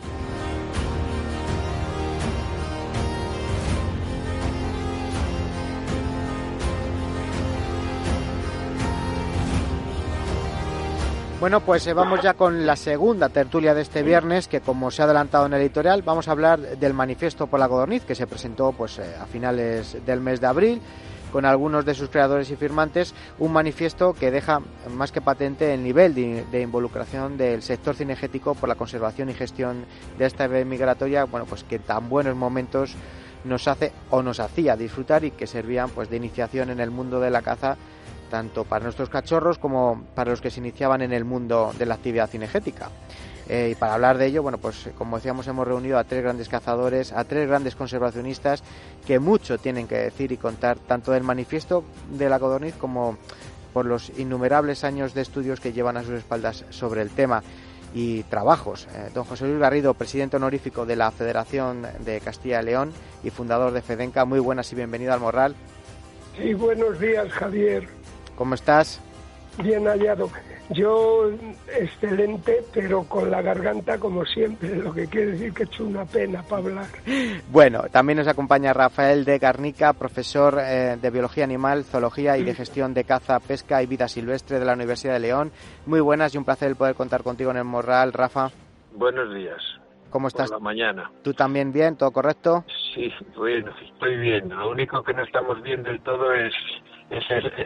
Bueno, pues vamos ya con la segunda tertulia de este viernes, que como se ha adelantado en el editorial, vamos a hablar del manifiesto por la codorniz, que se presentó pues a finales del mes de abril, con algunos de sus creadores y firmantes, un manifiesto que deja más que patente el nivel de involucración del sector cinegético por la conservación y gestión de esta ave migratoria, bueno, pues que tan buenos momentos nos hace o nos hacía disfrutar y que servían pues de iniciación en el mundo de la caza, tanto para nuestros cachorros como para los que se iniciaban en el mundo de la actividad cinegética. Y para hablar de ello, bueno, pues como decíamos, hemos reunido a 3 grandes cazadores, a 3 grandes conservacionistas que mucho tienen que decir y contar, tanto del manifiesto de la codorniz como por los innumerables años de estudios que llevan a sus espaldas sobre el tema y trabajos. Don José Luis Garrido, presidente honorífico de la Federación de Castilla y León y fundador de FEDENCA, muy buenas y bienvenido al Morral. Sí, buenos días, Javier. ¿Cómo estás? Bien hallado. Yo, excelente, pero con la garganta como siempre, lo que quiere decir que he hecho una pena para hablar. Bueno, también nos acompaña Rafael de Garnica, profesor de Biología Animal, Zoología y de Gestión de Caza, Pesca y Vida Silvestre de la Universidad de León. Muy buenas y un placer el poder contar contigo en el Morral, Rafa. Buenos días. ¿Cómo estás? Por la mañana. ¿Tú también bien? ¿Todo correcto? Sí, bueno, estoy bien. Lo único que no estamos bien del todo es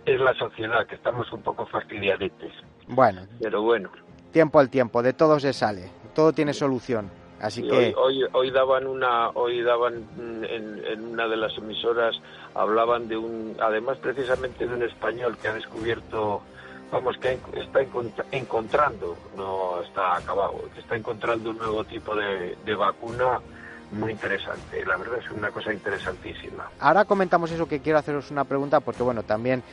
la sociedad, que estamos un poco fastidiaditos. Bueno. Pero bueno. Tiempo al tiempo, de todo se sale, todo tiene solución. Así sí, que hoy daban en una de las emisoras, hablaban de además precisamente de un español que ha descubierto, que está encontrando, no está acabado, que está encontrando un nuevo tipo de vacuna muy interesante. La verdad es una cosa interesantísima. Ahora comentamos eso, que quiero haceros una pregunta porque bueno, también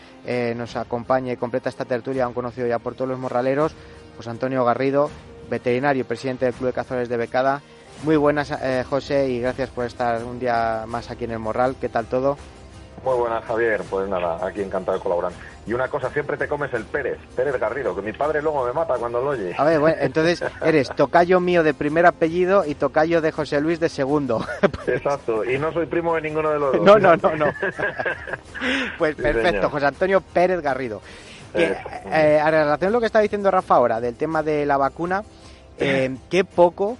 nos acompaña y completa esta tertulia, un conocido ya por todos los morraleros, José Antonio Garrido, veterinario y presidente del Club de Cazadores de Becada. Muy buenas, José, y gracias por estar un día más aquí en el Morral. ¿Qué tal todo? Muy buenas, Javier. Pues nada, aquí encantado de colaborar. Y una cosa, siempre te comes el Pérez Garrido, que mi padre luego me mata cuando lo oye. A ver, bueno, entonces eres tocayo mío de primer apellido y tocayo de José Luis de segundo. Exacto, y no soy primo de ninguno de los dos. No. Pues sí, perfecto, señor. José Antonio Pérez Garrido. Que, a relación a lo que está diciendo Rafa ahora, del tema de la vacuna, ¿qué poco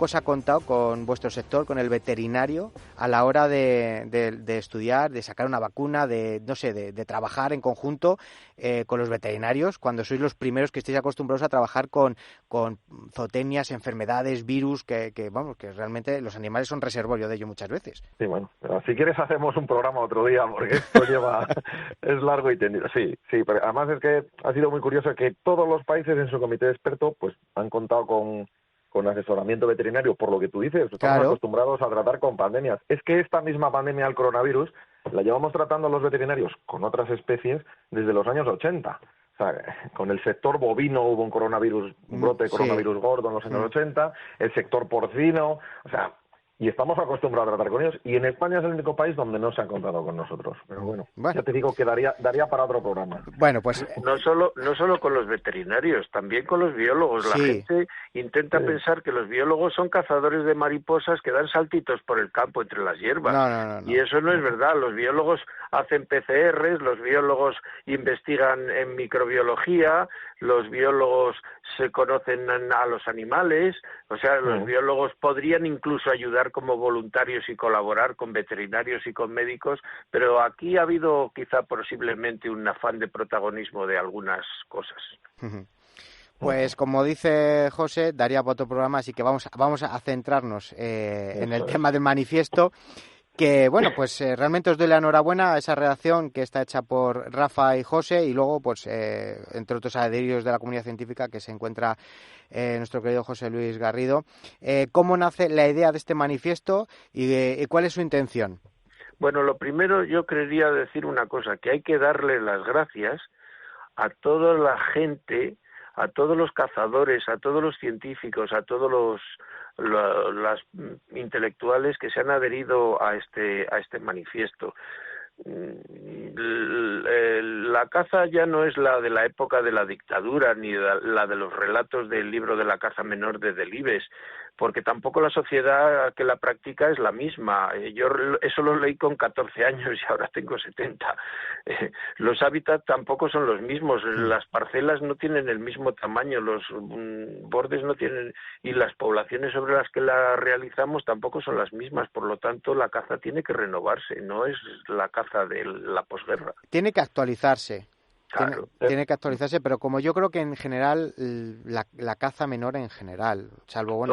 se ha contado con vuestro sector, con el veterinario, a la hora de estudiar, de sacar una vacuna, de trabajar en conjunto con los veterinarios, cuando sois los primeros que estéis acostumbrados a trabajar con zootecnias, enfermedades, virus, que realmente los animales son reservorio de ello muchas veces? Sí, bueno, pero si quieres hacemos un programa otro día, porque esto es largo y tendido. Sí, pero además es que ha sido muy curioso que todos los países en su comité de expertos pues han contado con asesoramiento veterinario, por lo que tú dices, estamos acostumbrados a tratar con pandemias. Es que esta misma pandemia del coronavirus la llevamos tratando los veterinarios con otras especies desde los años 80. O sea, con el sector bovino hubo un brote de coronavirus gordo en los años 80, el sector porcino, o sea, y estamos acostumbrados a tratar con ellos, y en España es el único país donde no se han contado con nosotros. Pero bueno, ya te digo que daría para otro programa. Bueno, pues no solo con los veterinarios, también con los biólogos. La gente intenta pensar que los biólogos son cazadores de mariposas que dan saltitos por el campo entre las hierbas. No. Y eso no es verdad. Los biólogos hacen PCRs, los biólogos investigan en microbiología, los biólogos se conocen a los animales, o sea, los biólogos podrían incluso ayudar como voluntarios y colaborar con veterinarios y con médicos, pero aquí ha habido quizá posiblemente un afán de protagonismo de algunas cosas. Pues como dice José, daría para otro programa, así que vamos a centrarnos en el tema del manifiesto. Que bueno, pues realmente os doy la enhorabuena a esa redacción que está hecha por Rafa y José, y luego pues entre otros adheridos de la comunidad científica que se encuentra nuestro querido José Luis Garrido. ¿Cómo nace la idea de este manifiesto y cuál es su intención? Bueno, lo primero yo querría decir una cosa, que hay que darle las gracias a toda la gente, a todos los cazadores, a todos los científicos, a todos las intelectuales que se han adherido a este manifiesto. La caza ya no es la de la época de la dictadura ni la de los relatos del libro de la caza menor de Delibes, porque tampoco la sociedad que la practica es la misma. Yo eso lo leí con 14 años y ahora tengo 70. Los hábitats tampoco son los mismos, las parcelas no tienen el mismo tamaño, los bordes no tienen, y las poblaciones sobre las que la realizamos tampoco son las mismas, por lo tanto la caza tiene que renovarse, no es la caza de la posguerra. Tiene que actualizarse. Claro. Tiene que actualizarse, pero como yo creo que en general la caza menor en general, salvo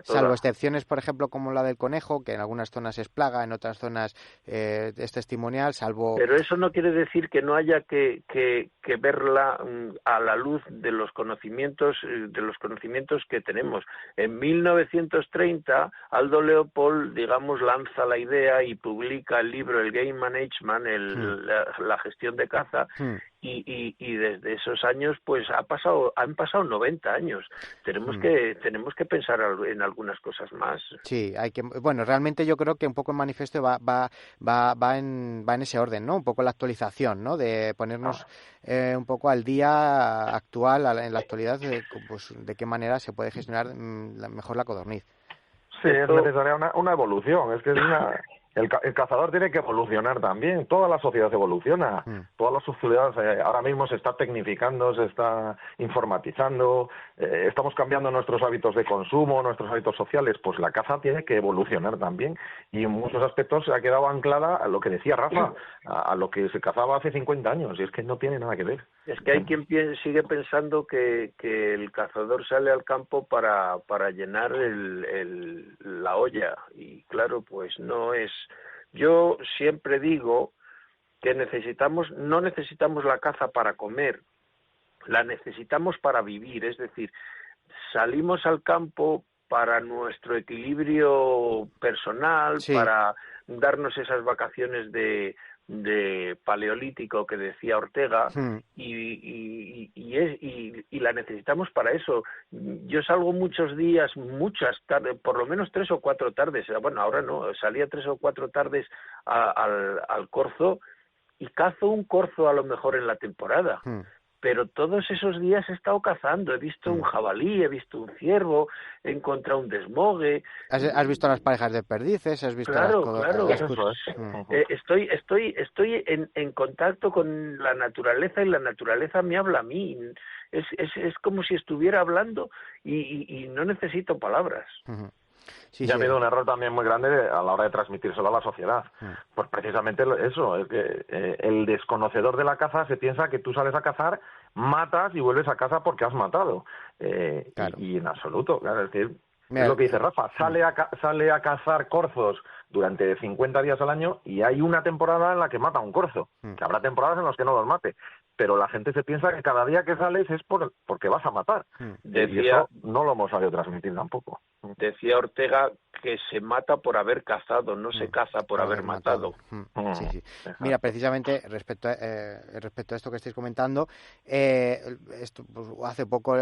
salvo excepciones, por ejemplo, como la del conejo, que en algunas zonas es plaga, en otras zonas es testimonial, salvo. Pero eso no quiere decir que no haya que verla a la luz de los conocimientos que tenemos. En 1930 Aldo Leopold, digamos, lanza la idea y publica el libro El Game Management, la gestión de caza. y desde esos años pues han pasado 90 años. Tenemos que pensar en algunas cosas más. Sí, bueno, realmente yo creo que un poco el manifiesto va en ese orden, ¿no? Un poco la actualización, ¿no? De ponernos un poco al día actual, en la actualidad, de qué manera se puede gestionar mejor la codorniz. Sí, es necesaria una evolución, es que es el cazador tiene que evolucionar también, toda la sociedad evoluciona, todas las sociedades ahora mismo se está tecnificando, se está informatizando, estamos cambiando nuestros hábitos de consumo, nuestros hábitos sociales, pues la caza tiene que evolucionar también y en muchos aspectos se ha quedado anclada a lo que decía Rafa, a lo que se cazaba hace 50 años y es que no tiene nada que ver. Es que hay quien sigue pensando que el cazador sale al campo para llenar la olla y claro, pues no es. Yo siempre digo que no necesitamos la caza para comer, la necesitamos para vivir, es decir, salimos al campo para nuestro equilibrio personal, para darnos esas vacaciones de paleolítico que decía Ortega y la necesitamos para eso. Yo salgo muchas tardes, por lo menos 3 o 4 tardes, bueno, ahora no, salía 3 o 4 tardes al corzo y cazo un corzo a lo mejor en la temporada. Pero todos esos días he estado cazando, he visto un jabalí, he visto un ciervo, he encontrado un desmogue. ¿Has visto las parejas de perdices? ¿Has visto claro. Estoy en contacto con la naturaleza y la naturaleza me habla a mí. Es como si estuviera hablando y no necesito palabras. Ha habido un error también muy grande a la hora de transmitírselo a la sociedad. Pues precisamente eso, es que el desconocedor de la caza se piensa que tú sales a cazar, matas y vuelves a casa porque has matado. Y en absoluto, claro, es que es lo que dice Rafa, sale a cazar corzos durante 50 días al año y hay una temporada en la que mata un corzo, que habrá temporadas en las que no los mate. Pero la gente se piensa que cada día que sales es porque vas a matar. Y eso no lo hemos sabido transmitir tampoco. Decía Ortega que se mata por haber cazado, no se caza por haber matado. Sí. Mira, precisamente respecto a esto que estáis comentando, pues, hace poco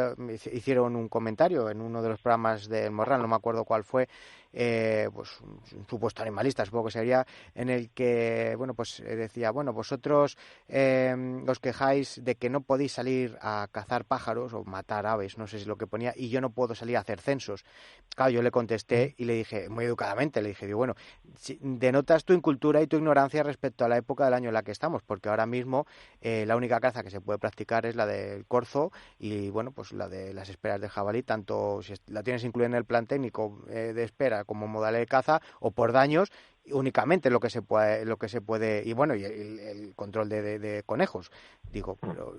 hicieron un comentario en uno de los programas del Morral, no me acuerdo cuál fue, pues un supuesto animalista, supongo que sería, en el que pues decía, vosotros os quejáis de que no podéis salir a cazar pájaros o matar aves, no sé si es lo que ponía, y yo no puedo salir a hacer censos. Claro, yo le contesté y le dije, muy educadamente, denotas tu incultura y tu ignorancia respecto a la época del año en la que estamos, porque ahora mismo la única caza que se puede practicar es la del corzo y, pues la de las esperas del jabalí, tanto si la tienes incluida en el plan técnico de espera como modalidad de caza o por daños, únicamente lo que se puede y el control de conejos, pero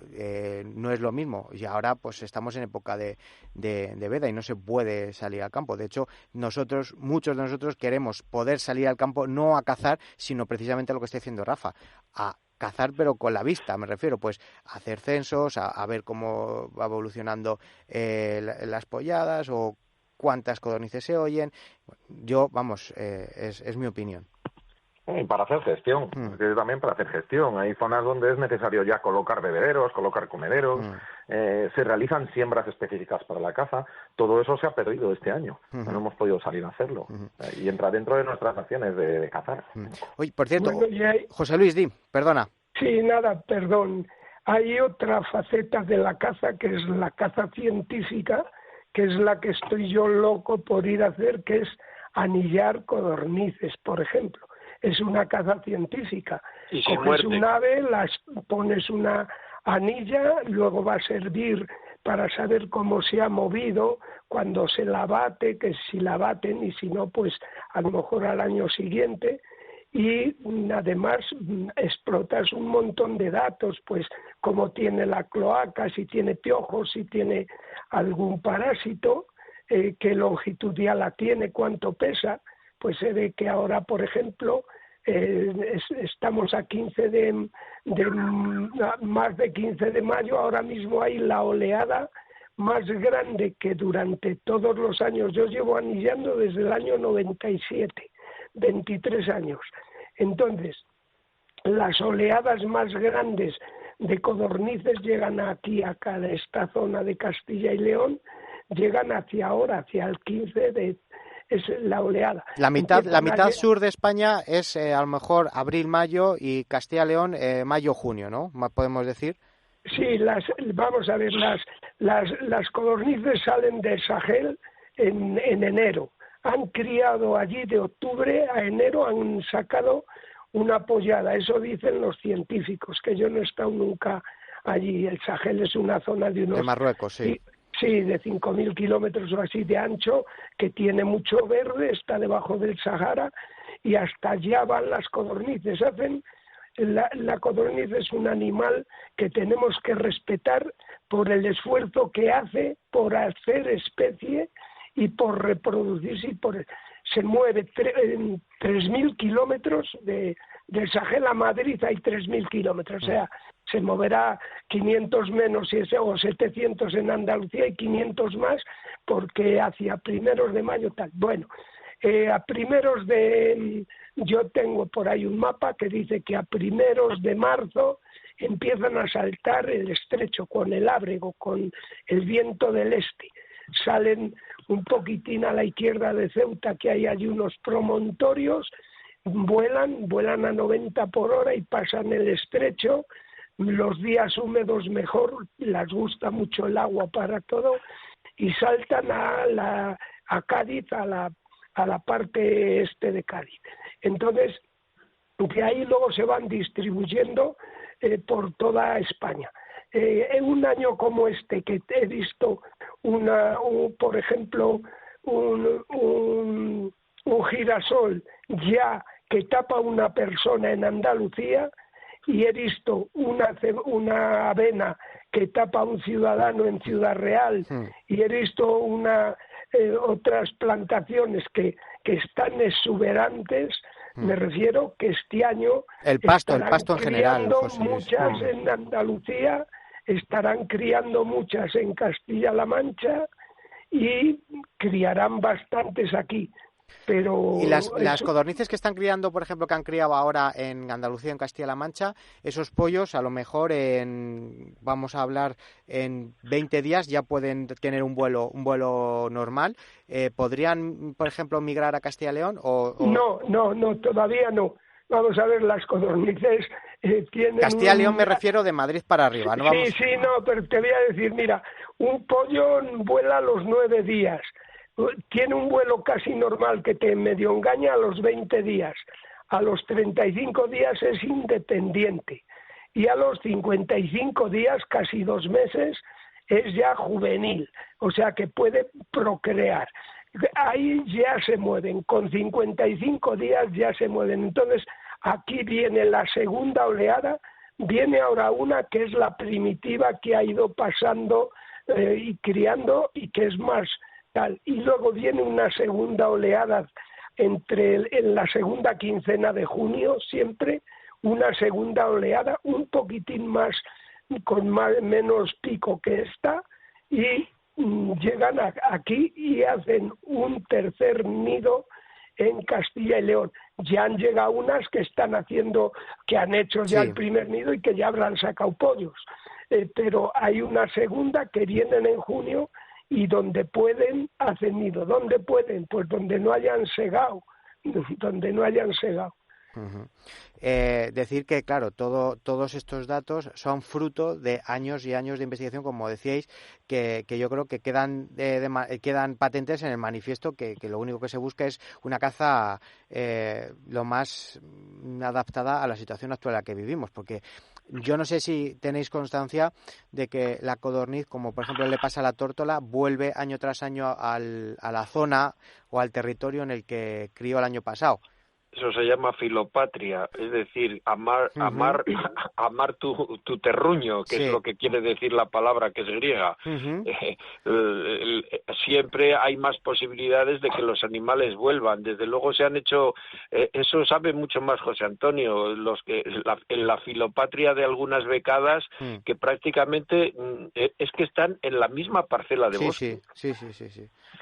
no es lo mismo y ahora pues estamos en época de veda y no se puede salir al campo. De hecho, muchos de nosotros queremos poder salir al campo no a cazar, sino precisamente a lo que está diciendo Rafa, a cazar pero con la vista, me refiero pues a hacer censos, a ver cómo va evolucionando las polladas o cuántas codornices se oyen. Yo, es mi opinión. Y para hacer gestión, también para hacer gestión. Hay zonas donde es necesario ya colocar bebederos, colocar comederos, se realizan siembras específicas para la caza. Todo eso se ha perdido este año. No hemos podido salir a hacerlo. Y entra dentro de nuestras acciones de cazar. Oye, por cierto, José Luis, perdona. Sí, nada, perdón. Hay otra faceta de la caza que es la caza científica, que es la que estoy yo loco por ir a hacer, que es anillar codornices, por ejemplo. Es una caza científica. Y sin coges muerte. un ave, pones una anilla, luego va a servir para saber cómo se ha movido, cuando se la bate, que si la baten y si no, pues a lo mejor al año siguiente. Y además explotas un montón de datos, pues cómo tiene la cloaca, si tiene piojos, si tiene algún parásito, qué longitud ya la tiene, cuánto pesa. Pues se ve que ahora, por ejemplo, estamos a 15 más de 15 de mayo, ahora mismo hay la oleada más grande que durante todos los años. Yo llevo anillando desde el año 97, 23 años. Entonces, las oleadas más grandes de codornices llegan aquí, acá, de esta zona de Castilla y León, llegan hacia ahora, hacia el 15 es la oleada. La mitad sur de España es a lo mejor abril-mayo y Castilla-León mayo-junio, ¿no? Podemos decir. Sí, vamos a ver, las codornices salen del Sahel en enero. Han criado allí de octubre a enero, han sacado una pollada. Eso dicen los científicos, que yo no he estado nunca allí. El Sahel es una zona de unos... De Marruecos, sí. Sí, de 5.000 kilómetros o así de ancho, que tiene mucho verde, está debajo del Sahara, y hasta allá van las codornices. La codorniz es un animal que tenemos que respetar por el esfuerzo que hace por hacer especie y por reproducirse. Se mueve en 3.000 kilómetros del Sahel a Madrid, hay 3.000 kilómetros, o sea, se moverá 500 menos o 700 en Andalucía y 500 más, porque hacia primeros de mayo tal. Bueno, yo tengo por ahí un mapa que dice que a primeros de marzo empiezan a saltar el estrecho con el ábrego, con el viento del este. Salen un poquitín a la izquierda de Ceuta, que hay allí unos promontorios, vuelan a 90 por hora y pasan el estrecho. Los días húmedos mejor, les gusta mucho el agua para todo, y saltan a Cádiz, a la parte este de Cádiz. Entonces, de ahí luego se van distribuyendo por toda España. En un año como este, que he visto por ejemplo, un girasol ya que tapa una persona en Andalucía, y he visto una avena que tapa a un ciudadano en Ciudad Real, y he visto otras plantaciones que están exuberantes. Me refiero que este año el pasto en general, José Luis. Muchas en Andalucía, estarán criando muchas en Castilla-La Mancha y criarán bastantes aquí. Pero y las codornices que están criando, por ejemplo, que han criado ahora en Andalucía, en Castilla-La Mancha, esos pollos a lo mejor vamos a hablar en 20 días ya pueden tener un vuelo normal. ¿Podrían, por ejemplo, migrar a Castilla-León? No, todavía no. Vamos a ver, las codornices tienen... Castilla-León me refiero de Madrid para arriba, ¿no? Pero te voy a decir, mira, un pollo vuela a los 9 días. Tiene un vuelo casi normal que te medio engaña a los 20 días. A los 35 días es independiente. Y a los 55 días, casi 2 meses, es ya juvenil. O sea que puede procrear. Ahí ya se mueven. Con 55 días ya se mueven. Entonces, aquí viene la segunda oleada. Viene ahora una que es la primitiva, que ha ido pasando y criando, y que es más... Y luego viene una segunda oleada en la segunda quincena de junio, siempre una segunda oleada, un poquitín más, con menos pico que esta, y llegan aquí y hacen un tercer nido en Castilla y León. Ya han llegado unas que han hecho ya el primer nido y que ya habrán sacado pollos. Pero hay una segunda que vienen en junio, y donde pueden hacen nido. ¿Dónde pueden? Pues donde no hayan segado. Uh-huh. Decir que, claro, todos estos datos son fruto de años y años de investigación, como decíais, que yo creo que quedan patentes en el manifiesto, que lo único que se busca es una caza lo más adaptada a la situación actual en la que vivimos, porque yo no sé si tenéis constancia de que la codorniz, como por ejemplo le pasa a la tórtola, vuelve año tras año a la zona o al territorio en el que crió el año pasado. Eso se llama filopatria, es decir, amar tu terruño, que es lo que quiere decir la palabra, que es griega. Siempre hay más posibilidades de que los animales vuelvan. Desde luego se han hecho, eso sabe mucho más José Antonio, en la filopatria de algunas becadas, que prácticamente es que están en la misma parcela de bosque. Sí,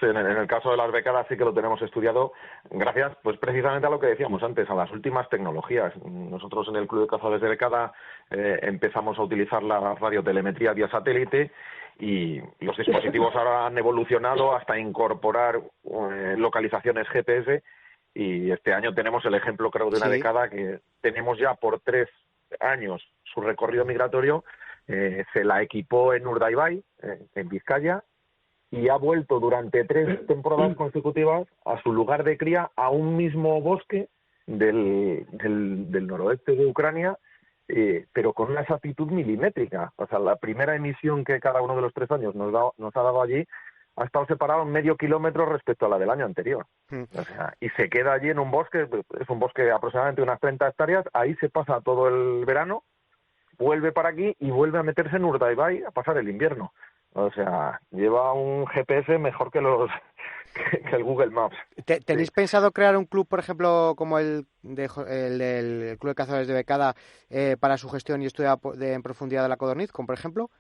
en el caso de las becadas sí que lo tenemos estudiado, gracias pues precisamente a lo que decía decíamos antes, a las últimas tecnologías. Nosotros en el Club de Cazadores de Becada empezamos a utilizar la radiotelemetría vía satélite y los dispositivos ahora han evolucionado hasta incorporar localizaciones GPS, y este año tenemos el ejemplo, creo, de una becada que tenemos ya por 3 años su recorrido migratorio. Se la equipó en Urdaibai, en Vizcaya, y ha vuelto durante 3 temporadas consecutivas a su lugar de cría, a un mismo bosque del noroeste de Ucrania, pero con una exactitud milimétrica. O sea, la primera emisión que cada uno de los 3 años nos ha dado allí ha estado separado medio kilómetro respecto a la del año anterior. O sea, y se queda allí en un bosque, es un bosque de aproximadamente unas 30 hectáreas, ahí se pasa todo el verano, vuelve para aquí y vuelve a meterse en Urdaibai a pasar el invierno. O sea, lleva un GPS mejor que el Google Maps. ¿Tenéis pensado crear un club, por ejemplo, como el del Club de Cazadores de Becada, para su gestión y estudio en profundidad de la codorniz, como por ejemplo?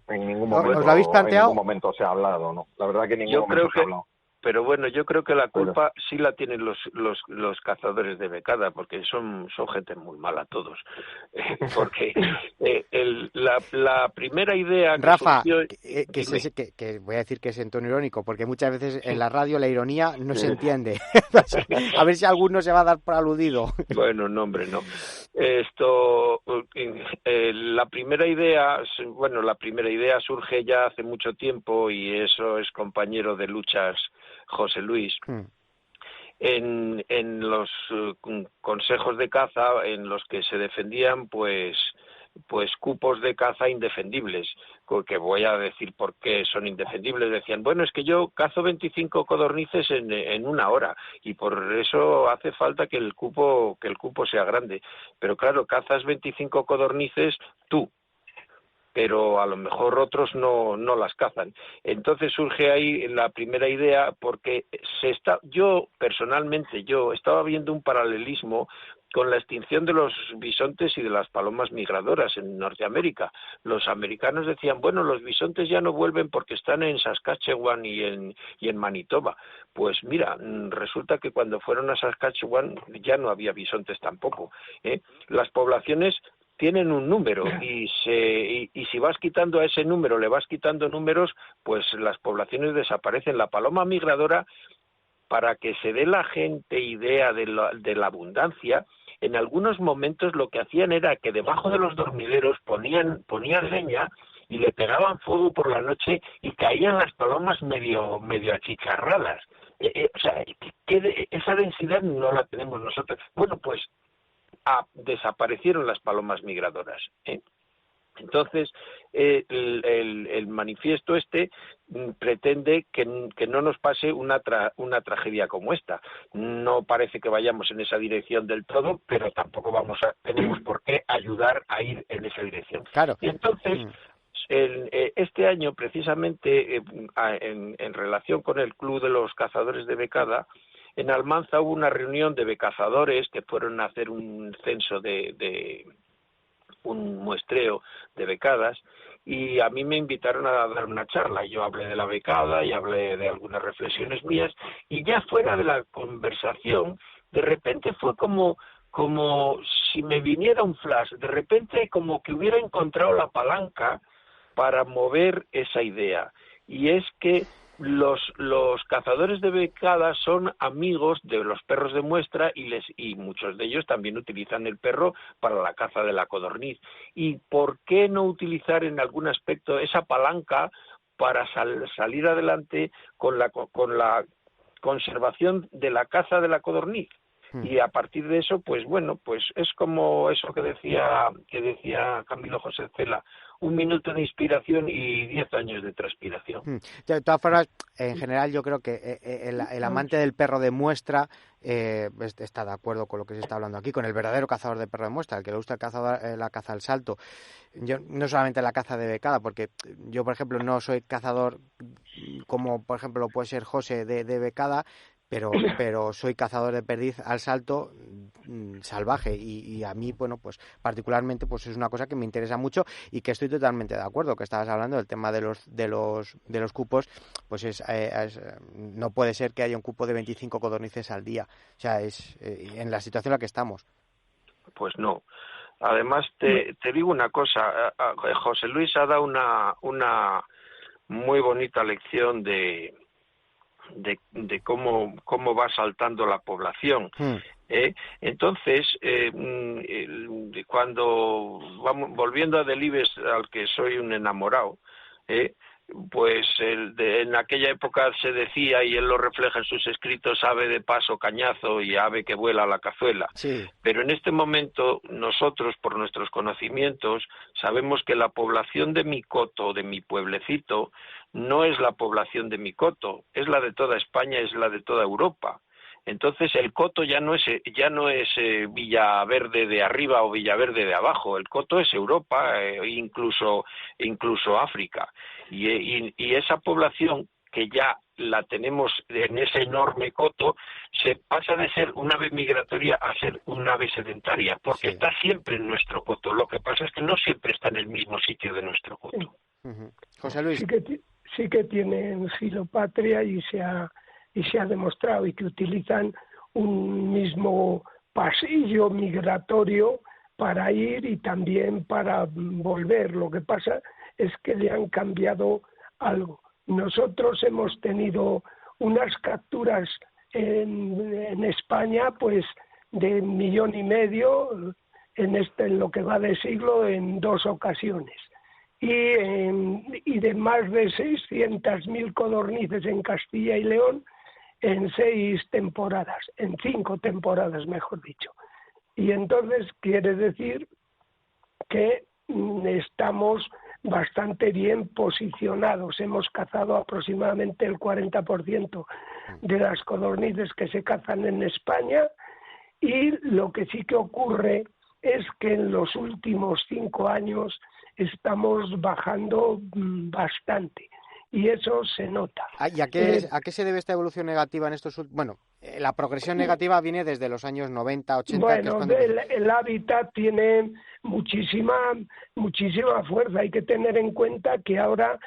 En ningún momento. ¿Os lo habéis planteado? En ningún momento se ha hablado, ¿no? La verdad que en ningún momento se ha hablado. Pero bueno, yo creo que la culpa sí la tienen los cazadores de becada, porque son gente muy mala todos. Porque la primera idea que Rafa, surgió... que voy a decir que es en tono irónico, porque muchas veces en la radio la ironía no se entiende. A ver si alguno se va a dar por aludido. Bueno, no, hombre, no. La primera idea surge ya hace mucho tiempo, y eso es compañero de luchas José Luis, en los consejos de caza en los que se defendían pues cupos de caza indefendibles, que voy a decir por qué son indefendibles. Decían, bueno, es que yo cazo 25 codornices en 1 hora, y por eso hace falta que el cupo sea grande. Pero claro, cazas 25 codornices tú, pero a lo mejor otros no las cazan. Entonces surge ahí la primera idea, porque yo personalmente estaba viendo un paralelismo con la extinción de los bisontes y de las palomas migradoras en Norteamérica. Los americanos decían, bueno, los bisontes ya no vuelven porque están en Saskatchewan y en Manitoba. Pues mira, resulta que cuando fueron a Saskatchewan ya no había bisontes tampoco. Las poblaciones tienen un número, y si vas quitando a ese número, le vas quitando números, pues las poblaciones desaparecen. La paloma migradora, para que se dé la gente idea de la abundancia, en algunos momentos lo que hacían era que debajo de los dormideros ponían leña y le pegaban fuego por la noche, y caían las palomas medio achicharradas. O sea, esa densidad no la tenemos nosotros. Bueno, pues desaparecieron las palomas migradoras. Entonces, el manifiesto pretende que no nos pase una tragedia como esta. No parece que vayamos en esa dirección del todo, pero tampoco tenemos por qué ayudar a ir en esa dirección. Claro. Y entonces, este año, precisamente, en relación con el Club de los Cazadores de Becada, en Almanza hubo una reunión de becazadores que fueron a hacer un censo un muestreo de becadas, y a mí me invitaron a dar una charla. Yo hablé de la becada y hablé de algunas reflexiones mías, y ya fuera de la conversación, de repente fue como si me viniera un flash, de repente como que hubiera encontrado la palanca para mover esa idea, y es que los cazadores de becada son amigos de los perros de muestra, y muchos de ellos también utilizan el perro para la caza de la codorniz. ¿Y por qué no utilizar en algún aspecto esa palanca para salir adelante con la conservación de la caza de la codorniz? Y a partir de eso, pues bueno, pues es como eso que decía Camilo José Cela: 1 minuto de inspiración y 10 años de transpiración. De todas formas, en general yo creo que el amante del perro de muestra está de acuerdo con lo que se está hablando aquí, con el verdadero cazador de perro de muestra, el que le gusta la caza al salto. Yo no solamente la caza de becada, porque yo, por ejemplo, no soy cazador como, por ejemplo, puede ser José de becada, pero soy cazador de perdiz al salto salvaje y a mí, bueno, pues particularmente pues es una cosa que me interesa mucho y que estoy totalmente de acuerdo, que estabas hablando del tema de los cupos, pues no puede ser que haya un cupo de 25 codornices al día, o sea, es en la situación en la que estamos. Pues no. Además, te digo una cosa, José Luis ha dado una muy bonita lección de cómo va saltando la población. Entonces, cuando vamos volviendo a Delibes, al que soy un enamorado, pues en aquella época se decía, y él lo refleja en sus escritos, ave de paso cañazo y ave que vuela a la cazuela. Sí. Pero en este momento nosotros, por nuestros conocimientos, sabemos que la población de mi coto, de mi pueblecito, no es la población de mi coto, es la de toda España, es la de toda Europa. Entonces el coto ya no es Villaverde de arriba o Villaverde de abajo, el coto es Europa, incluso África, y esa población que ya la tenemos en ese enorme coto se pasa de ser una ave migratoria a ser una ave sedentaria, porque está siempre en nuestro coto. Lo que pasa es que no siempre está en el mismo sitio de nuestro coto. José Luis. Sí que tienen filopatria y se ha demostrado, y que utilizan un mismo pasillo migratorio para ir y también para volver. Lo que pasa es que le han cambiado algo. Nosotros hemos tenido unas capturas en España pues de 1,5 millones en lo que va de siglo en 2 ocasiones. Y de más de 600.000 codornices en Castilla y León en 6 temporadas, en 5 temporadas, mejor dicho. Y entonces quiere decir que estamos bastante bien posicionados. Hemos cazado aproximadamente el 40% de las codornices que se cazan en España, y lo que sí que ocurre es que en los últimos 5 años estamos bajando bastante, y eso se nota. ¿Y a qué se debe esta evolución negativa en estos últimos? Bueno, la progresión negativa viene desde los años 90, 80. Bueno, el hábitat tiene muchísima fuerza. Hay que tener en cuenta que ahora,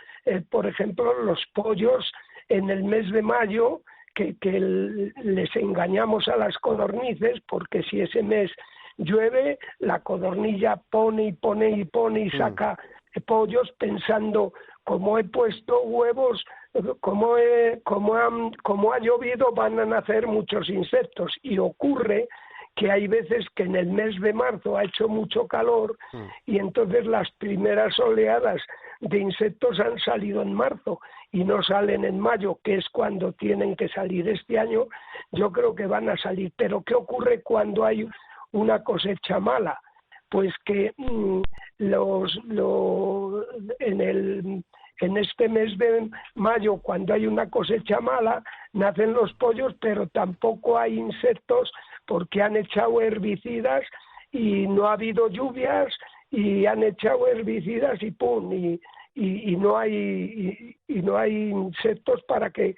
por ejemplo, los pollos en el mes de mayo, que les engañamos a las codornices, porque si ese mes llueve, la codornilla pone y saca pollos pensando, como he puesto huevos, como ha llovido, van a nacer muchos insectos. Y ocurre que hay veces que en el mes de marzo ha hecho mucho calor y entonces las primeras oleadas de insectos han salido en marzo y no salen en mayo, que es cuando tienen que salir. Este año yo creo que van a salir. Pero ¿qué ocurre cuando hay una cosecha mala? Pues que en este mes de mayo, cuando hay una cosecha mala, nacen los pollos, pero tampoco hay insectos porque han echado herbicidas y no ha habido lluvias y han echado herbicidas y ¡pum! Y no hay insectos porque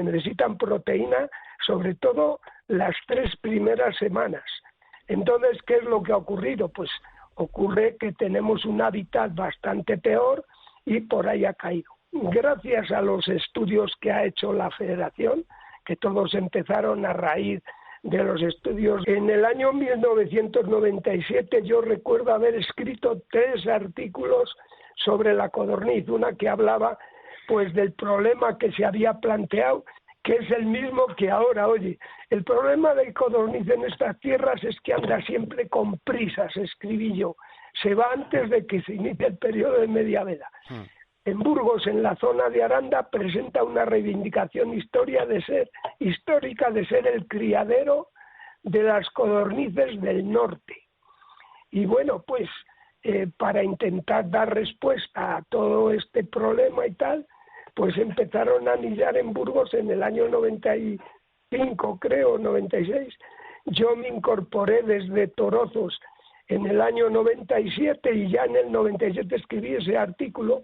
necesitan proteína, sobre todo las 3 primeras semanas. Entonces, ¿qué es lo que ha ocurrido? Pues ocurre que tenemos un hábitat bastante peor y por ahí ha caído. Gracias a los estudios que ha hecho la Federación, que todos empezaron a raíz de los estudios. En el año 1997 yo recuerdo haber escrito 3 artículos sobre la codorniz, una que hablaba pues del problema que se había planteado, que es el mismo que ahora. Oye, el problema del codorniz en estas tierras es que anda siempre con prisas, escribí yo. Se va antes de que se inicie el periodo de media veda. En Burgos, en la zona de Aranda, presenta una reivindicación histórica de ser el criadero de las codornices del norte. Y bueno, pues para intentar dar respuesta a todo este problema y tal, pues empezaron a anillar en Burgos en el año 95, creo, 96. Yo me incorporé desde Torozos en el año 97 y ya en el 97 escribí ese artículo.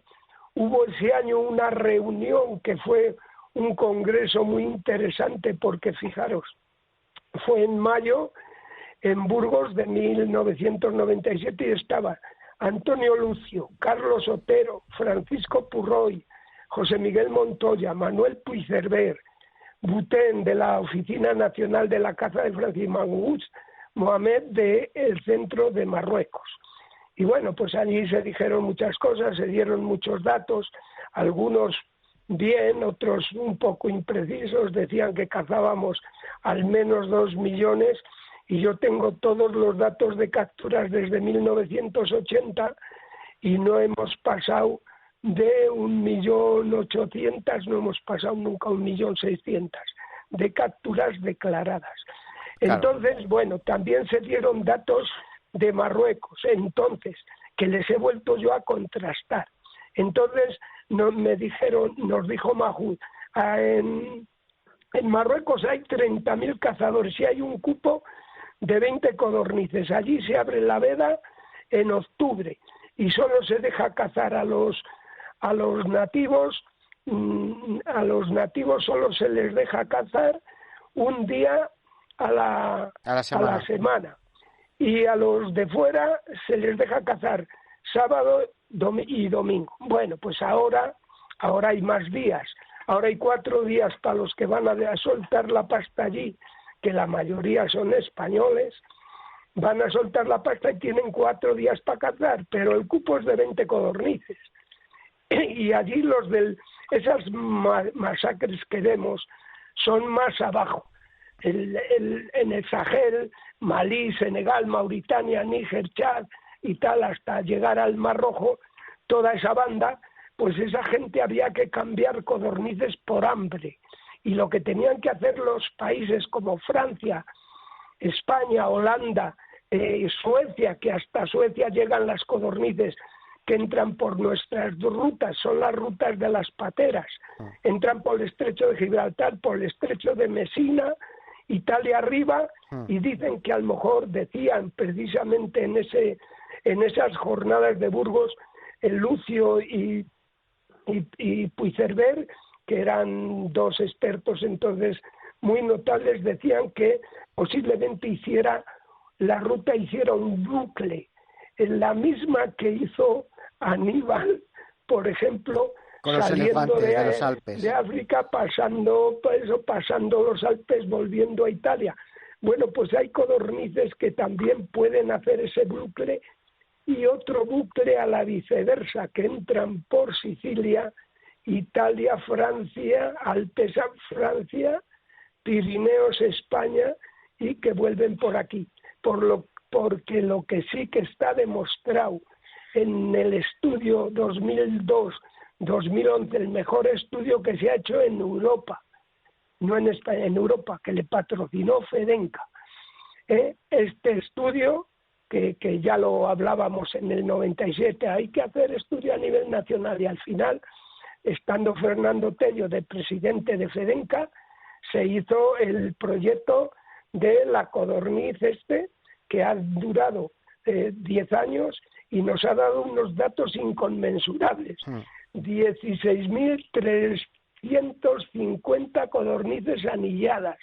Hubo ese año una reunión que fue un congreso muy interesante porque fijaros, fue en mayo en Burgos de 1997 y estaba Antonio Lucio, Carlos Otero, Francisco Purroy, José Miguel Montoya, Manuel Puigcerver, Butén de la Oficina Nacional de la Caza de Francia y Mangus, Mohamed del Centro de Marruecos. Y bueno, pues allí se dijeron muchas cosas, se dieron muchos datos, algunos bien, otros un poco imprecisos, decían que cazábamos al menos 2 millones y yo tengo todos los datos de capturas desde 1980 y no hemos pasado de 1.800.000, no hemos pasado nunca 1.600.000 de capturas declaradas. Claro. Entonces, bueno, también se dieron datos de Marruecos, entonces, que les he vuelto yo a contrastar. Entonces, nos dijo Mahmoud, en Marruecos hay 30.000 cazadores y hay un cupo de 20 codornices. Allí se abre la veda en octubre y solo se deja cazar a los nativos. A los nativos solo se les deja cazar un día a la semana. Y a los de fuera se les deja cazar sábado y domingo. Bueno, pues ahora hay más días. Ahora hay 4 días para los que van a soltar la pasta allí, que la mayoría son españoles. Van a soltar la pasta y tienen 4 días para cazar, pero el cupo es de 20 codornices. Y allí esas masacres que vemos son más abajo. En el Sahel, Malí, Senegal, Mauritania, Níger, Chad y tal, hasta llegar al Mar Rojo, toda esa banda, pues esa gente había que cambiar codornices por hambre. Y lo que tenían que hacer los países como Francia, España, Holanda, Suecia, que hasta Suecia llegan las codornices que entran por nuestras rutas, son las rutas de las pateras, entran por el estrecho de Gibraltar, por el estrecho de Messina, Italia arriba, y dicen que a lo mejor decían precisamente en esas jornadas de Burgos, el Lucio y Puigcerver, que eran 2 expertos entonces muy notables, decían que posiblemente la ruta hiciera un bucle, en la misma que hizo Aníbal, por ejemplo, con los saliendo de los Alpes, de África, pasando los Alpes, volviendo a Italia. Bueno, pues hay codornices que también pueden hacer ese bucle y otro bucle a la viceversa, que entran por Sicilia, Italia, Francia, Alpes, Francia, Pirineos, España, y que vuelven por aquí. Porque lo que sí que está demostrado en el estudio 2002-2011, el mejor estudio que se ha hecho en Europa, no en España, en Europa, que le patrocinó Fedenca. Este estudio, que ya lo hablábamos en el 97, hay que hacer estudio a nivel nacional, y al final, estando Fernando Tello de presidente de Fedenca, se hizo el proyecto de la codorniz que ha durado 10 años y nos ha dado unos datos inconmensurables. 16.350 codornices anilladas.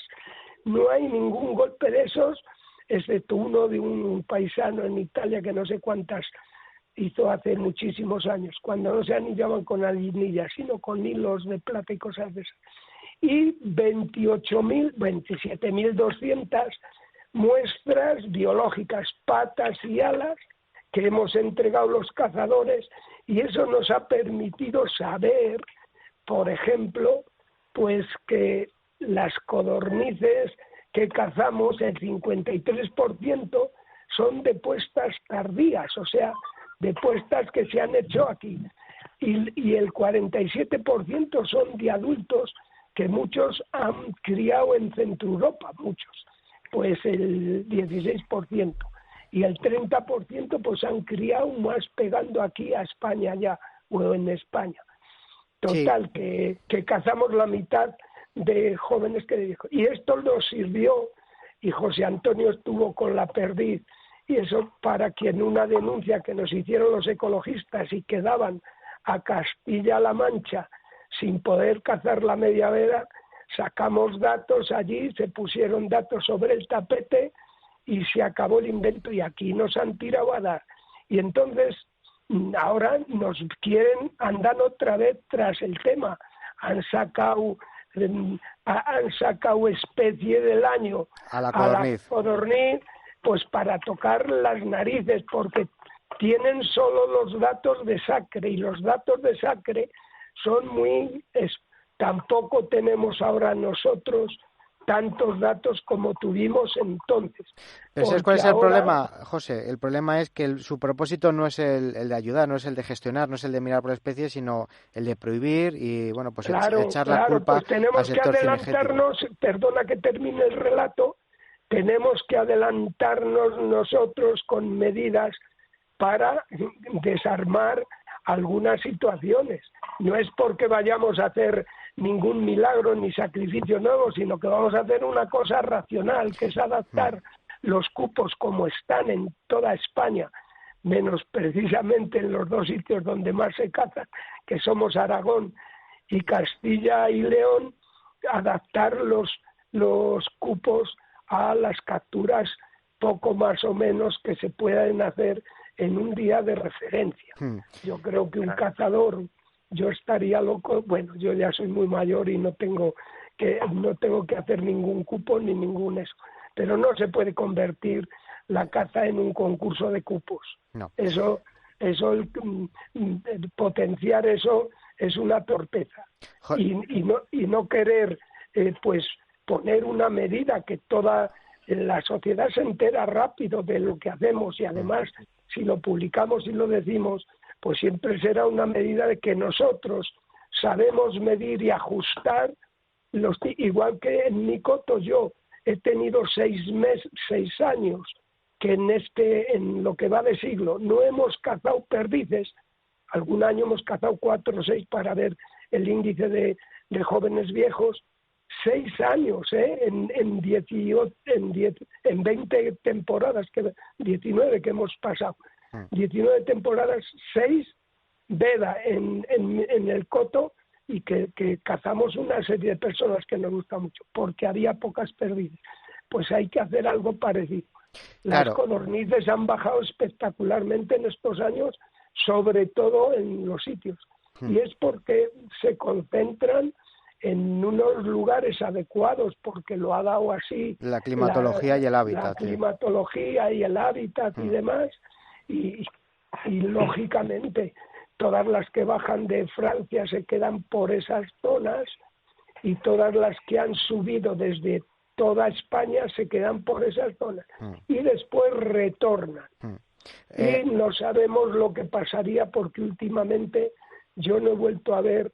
No hay ningún golpe de esos, excepto uno de un paisano en Italia que no sé cuántas hizo hace muchísimos años, cuando no se anillaban con anillas, sino con hilos de plata y cosas de esas. Y 27.200 muestras biológicas, patas y alas, que hemos entregado los cazadores, y eso nos ha permitido saber, por ejemplo, pues que las codornices que cazamos, el 53% son de puestas tardías, o sea, de puestas que se han hecho aquí, y el 47% son de adultos que muchos han criado en Centro Europa, muchos, pues el 16%, y el 30% pues han criado más pegando aquí a España ya, o en España. Total, sí. que cazamos la mitad de jóvenes que dijo. Y esto nos sirvió, y José Antonio estuvo con la perdiz, y eso para que en una denuncia que nos hicieron los ecologistas y que daban a Castilla-La Mancha sin poder cazar la media veda, sacamos datos allí, se pusieron datos sobre el tapete y se acabó el invento, y aquí nos han tirado a dar. Y entonces ahora nos quieren andar otra vez tras el tema. Han sacado especie del año a la codorniz, pues para tocar las narices, porque tienen solo los datos de Sacre, y los datos de Sacre son tampoco tenemos ahora nosotros tantos datos como tuvimos entonces. Pero ¿sabes cuál es el problema, José? El problema es que su propósito no es el de ayudar, no es el de gestionar, no es el de mirar por especies, sino el de prohibir y, bueno, pues echar la culpa pues tenemos al sector que adelantarnos, perdona que termine el relato, tenemos que adelantarnos nosotros con medidas para desarmar algunas situaciones. No es porque vayamos a hacer ningún milagro ni sacrificio nuevo, sino que vamos a hacer una cosa racional, que es adaptar los cupos como están en toda España, menos precisamente en los dos sitios donde más se cazan, que somos Aragón y Castilla y León, adaptar los cupos a las capturas poco más o menos que se pueden hacer en un día de referencia. Yo creo que un cazador, yo estaría loco, bueno, yo ya soy muy mayor y no tengo que hacer ningún cupo ni ningún eso, pero no se puede convertir la caza en un concurso de cupos. No. Eso potenciar eso es una torpeza. Y no querer pues poner una medida que toda la sociedad se entera rápido de lo que hacemos, y además si lo publicamos y lo decimos, pues siempre será una medida de que nosotros sabemos medir y ajustar igual que en mi coto. Yo he tenido 6 años que en lo que va de siglo no hemos cazado perdices. Algún año hemos cazado 4 o 6 para ver el índice de jóvenes viejos. 6 años, en 20 temporadas, 19 que hemos pasado. 19 temporadas, 6 veda en el coto, y que cazamos una serie de personas que nos gusta mucho, porque había pocas perdices. Pues hay que hacer algo parecido. Las codornices han bajado espectacularmente en estos años, sobre todo en los sitios. Y es porque se concentran en unos lugares adecuados, porque lo ha dado así la climatología y el hábitat. La climatología y el hábitat y demás, y lógicamente todas las que bajan de Francia se quedan por esas zonas, y todas las que han subido desde toda España se quedan por esas zonas y después retornan. Y no sabemos lo que pasaría, porque últimamente yo no he vuelto a ver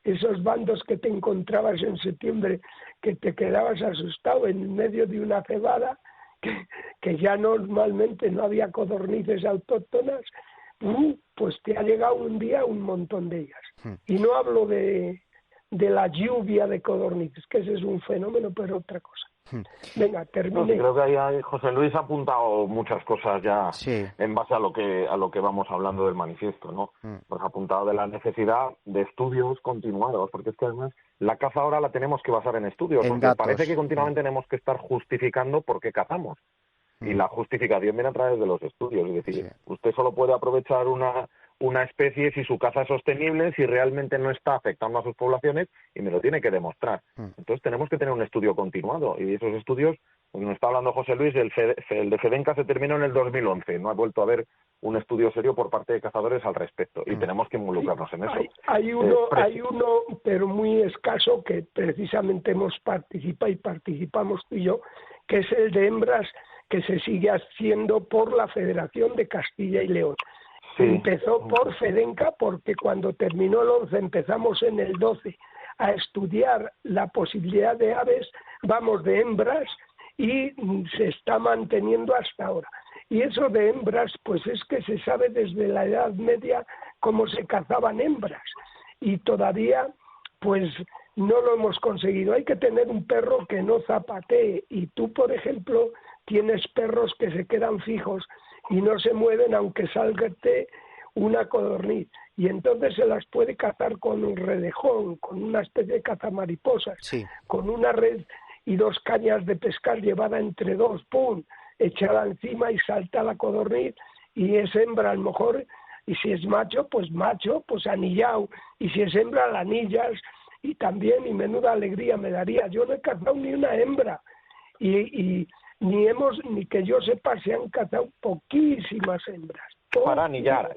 esos bandos que te encontrabas en septiembre, que te quedabas asustado en medio de una cebada, que ya normalmente no había codornices autóctonas, pues te ha llegado un día un montón de ellas. Y no hablo de la lluvia de codornices, que ese es un fenómeno, pero otra cosa. Venga, termine. Creo que ahí José Luis ha apuntado muchas cosas ya en base a lo que vamos hablando del manifiesto, ¿no? Pues ha apuntado de la necesidad de estudios continuados, porque es que además la caza ahora la tenemos que basar en estudios, porque datos. Parece que continuamente tenemos que estar justificando por qué cazamos. Y la justificación viene a través de los estudios, es decir, usted solo puede aprovechar una especie si su caza es sostenible, si realmente no está afectando a sus poblaciones, y me lo tiene que demostrar. Entonces tenemos que tener un estudio continuado, y esos estudios, como nos está hablando José Luis, el de FEDENCA se terminó en el 2011, no ha vuelto a haber un estudio serio por parte de cazadores al respecto, y tenemos que involucrarnos en eso. Hay uno, pero muy escaso, que precisamente participamos tú y yo, que es el de hembras, que se sigue haciendo por la Federación de Castilla y León. Empezó por FEDENCA, porque cuando terminó el 11 empezamos en el 12 a estudiar la posibilidad de aves, de hembras, y se está manteniendo hasta ahora. Y eso de hembras, pues es que se sabe desde la Edad Media cómo se cazaban hembras, y todavía pues no lo hemos conseguido. Hay que tener un perro que no zapatee, y tú, por ejemplo, tienes perros que se quedan fijos y no se mueven aunque salga una codorniz, y entonces se las puede cazar con un redejón, con una especie de cazamariposas, con una red y 2 cañas de pescar llevada entre 2, ¡pum!, echada encima y salta la codorniz, y es hembra a lo mejor, y si es macho, pues anillado, y si es hembra, la anillas, y también, y menuda alegría me daría. Yo no he cazado ni una hembra, y ni que yo sepa, se han cazado poquísimas hembras. Para anillar,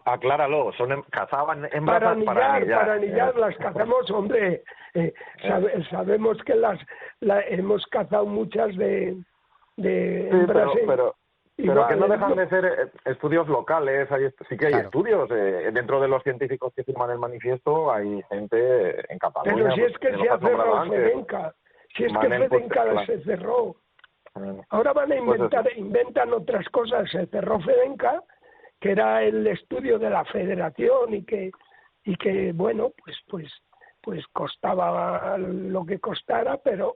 acláralo, cazaban hembras para anillar. Para anillar las cazamos, hombre, sabemos que hemos cazado muchas de hembras. Pero que no dejan de ser estudios locales, sí que hay estudios. Dentro de los científicos que firman el manifiesto hay gente en Cataluña. Pero si es que se ha cerrado Fedenca, se cerró. Ahora van a inventan otras cosas. Se cerró Fedenca, que era el estudio de la federación y que bueno, pues costaba lo que costara, pero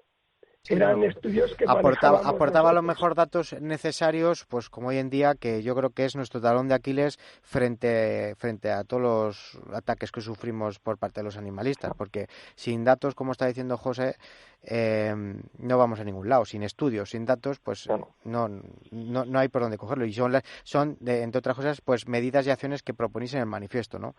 eran estudios que aportaba los mejores datos necesarios, pues como hoy en día, que yo creo que es nuestro talón de Aquiles frente a todos los ataques que sufrimos por parte de los animalistas, porque sin datos, como está diciendo José, no vamos a ningún lado. Sin estudios, sin datos, pues no hay por dónde cogerlo. Y son entre otras cosas, pues medidas y acciones que proponís en el manifiesto, ¿no?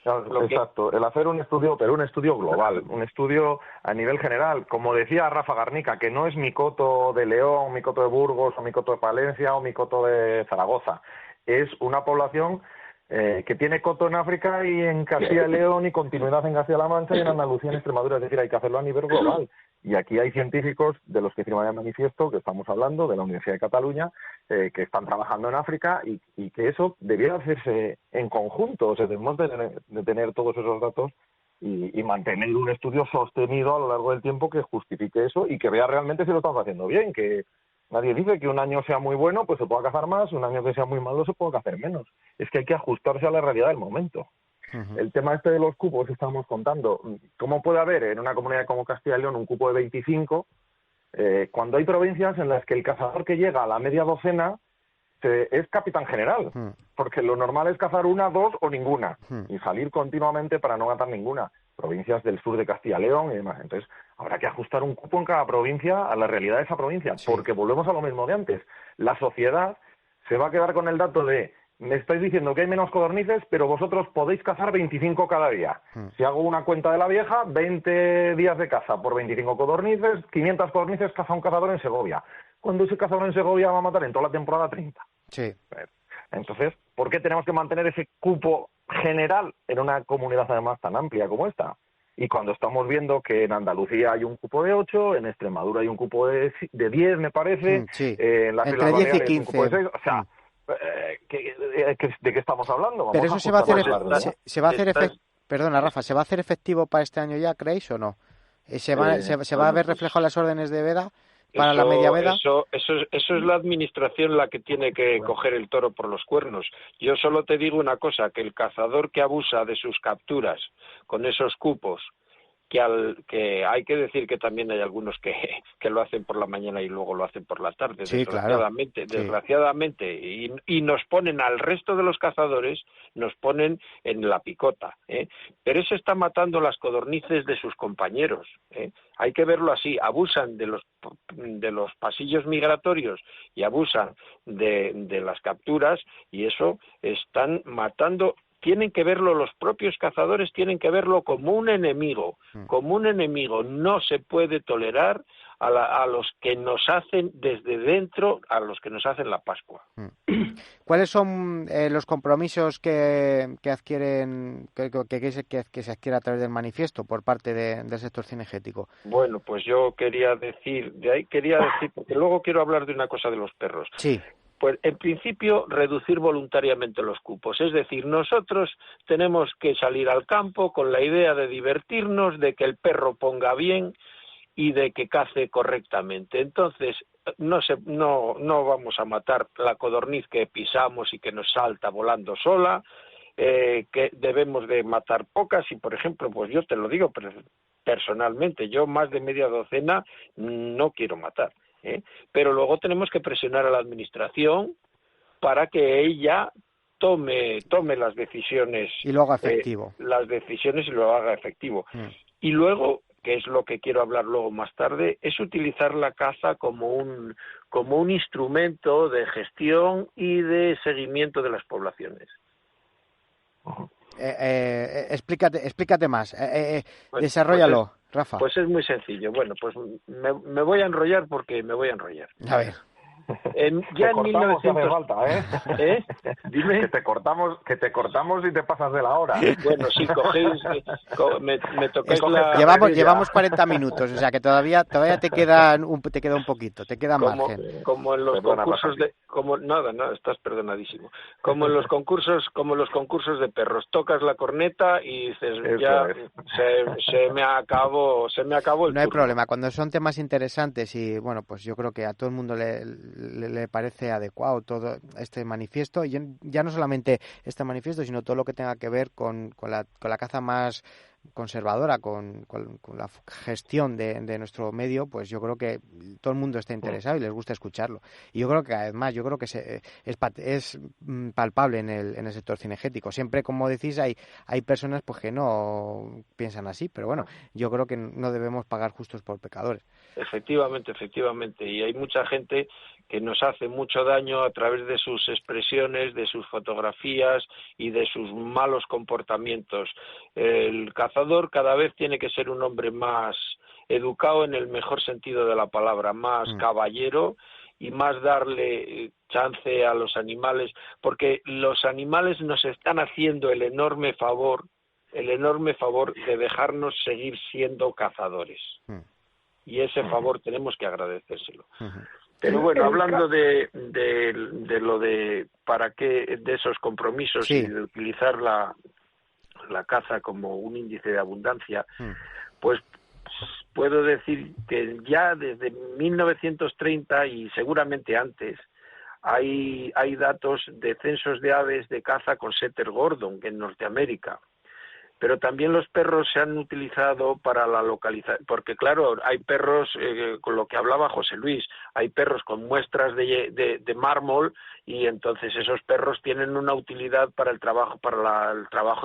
Exacto, el hacer un estudio, pero un estudio global, un estudio a nivel general, como decía Rafa Garnica, que no es mi coto de León, mi coto de Burgos, o mi coto de Palencia, o mi coto de Zaragoza, es una población que tiene coto en África y en Castilla y León y continuidad en Castilla-La Mancha y en Andalucía, en Extremadura, es decir, hay que hacerlo a nivel global. Y aquí hay científicos de los que firman el manifiesto, que estamos hablando, de la Universidad de Cataluña, que están trabajando en África y que eso debiera hacerse en conjunto. O sea, debemos de tener todos esos datos y mantener un estudio sostenido a lo largo del tiempo que justifique eso y que vea realmente si lo estamos haciendo bien, que nadie dice que un año sea muy bueno, pues se pueda cazar más, un año que sea muy malo se puede cazar menos. Es que hay que ajustarse a la realidad del momento. El tema de los cupos que estamos contando, ¿cómo puede haber en una comunidad como Castilla y León un cupo de 25 cuando hay provincias en las que el cazador que llega a la media docena es capitán general? Porque lo normal es cazar 1, 2 o ninguna y salir continuamente para no matar ninguna. Provincias del sur de Castilla y León y demás. Entonces, habrá que ajustar un cupo en cada provincia a la realidad de esa provincia, porque volvemos a lo mismo de antes. La sociedad se va a quedar con el dato de me estáis diciendo que hay menos codornices, pero vosotros podéis cazar 25 cada día. Si hago una cuenta de la vieja, 20 días de caza por 25 codornices, 500 codornices caza un cazador en Segovia. Cuando ese cazador en Segovia va a matar en toda la temporada 30. Sí. Entonces, ¿por qué tenemos que mantener ese cupo general en una comunidad además tan amplia como esta? Y cuando estamos viendo que en Andalucía hay un cupo de 8, en Extremadura hay un cupo de 10, me parece, en las Islas Baleares hay un cupo de 6, o sea... ¿De qué estamos hablando? Pero eso se va a hacer perdona, Rafa, ¿se va a hacer efectivo para este año ya, creéis, o no? ¿Se va a ver reflejado en las órdenes de veda para la media veda? Eso es la administración la que tiene que coger el toro por los cuernos. Yo solo te digo una cosa, que el cazador que abusa de sus capturas con esos cupos, que hay que decir que también hay algunos que lo hacen por la mañana y luego lo hacen por la tarde, sí, desgraciadamente, y nos ponen al resto de los cazadores, nos ponen en la picota, pero ese está matando las codornices de sus compañeros, hay que verlo así, abusan de los pasillos migratorios y abusan de las capturas, y eso están matando. Tienen que verlo, los propios cazadores tienen que verlo como un enemigo, no se puede tolerar a los que nos hacen desde dentro, a los que nos hacen la Pascua. ¿Cuáles son los compromisos que adquieren, que se adquiere a través del manifiesto por parte del sector cinegético? Bueno, pues yo quería decir, porque luego quiero hablar de una cosa de los perros. Sí. Pues en principio reducir voluntariamente los cupos, es decir, nosotros tenemos que salir al campo con la idea de divertirnos, de que el perro ponga bien y de que cace correctamente. Entonces no vamos a matar la codorniz que pisamos y que nos salta volando sola, que debemos de matar pocas y, por ejemplo, pues yo te lo digo personalmente, yo más de media docena no quiero matar. Pero luego tenemos que presionar a la administración para que ella tome las decisiones. Y lo haga efectivo. Las decisiones y lo haga efectivo. Y luego, que es lo que quiero hablar luego más tarde, es utilizar la caza como un instrumento de gestión y de seguimiento de las poblaciones. Explícate más, desarróllalo, Rafa. Pues es muy sencillo. Bueno, pues me voy a enrollar porque me voy a enrollar. A ver. Ya en 1900... si hace falta, ¿Eh? Dime. Que te cortamos y te pasas de la hora. Bueno, si cogéis, me tocáis Llevamos 40 minutos, o sea que todavía te queda un poquito, te queda margen. Como en los concursos nada, estás perdonadísimo. Como en los concursos de perros, tocas la corneta y dices, se me acabó el No hay turno. problema, cuando son temas interesantes y bueno, pues yo creo que a todo el mundo le parece adecuado todo este manifiesto, y ya no solamente este manifiesto, sino todo lo que tenga que ver con la caza más conservadora, con la gestión de nuestro medio, pues yo creo que todo el mundo está interesado y les gusta escucharlo. Y yo creo que además, es palpable en el sector cinegético. Siempre, como decís, hay personas pues que no piensan así, pero bueno, yo creo que no debemos pagar justos por pecadores. Efectivamente, y hay mucha gente que nos hace mucho daño a través de sus expresiones, de sus fotografías y de sus malos comportamientos. El cazador cada vez tiene que ser un hombre más educado en el mejor sentido de la palabra, más caballero y más darle chance a los animales, porque los animales nos están haciendo el enorme favor de dejarnos seguir siendo cazadores. Y ese favor tenemos que agradecérselo. Pero bueno, hablando de lo de para qué, de esos compromisos y de utilizar la caza como un índice de abundancia, pues puedo decir que ya desde 1930 y seguramente antes hay datos de censos de aves de caza con setter Gordon en Norteamérica. Pero también los perros se han utilizado para la localización, porque claro, hay perros, con lo que hablaba José Luis, hay perros con muestras de mármol, y entonces esos perros tienen una utilidad para el trabajo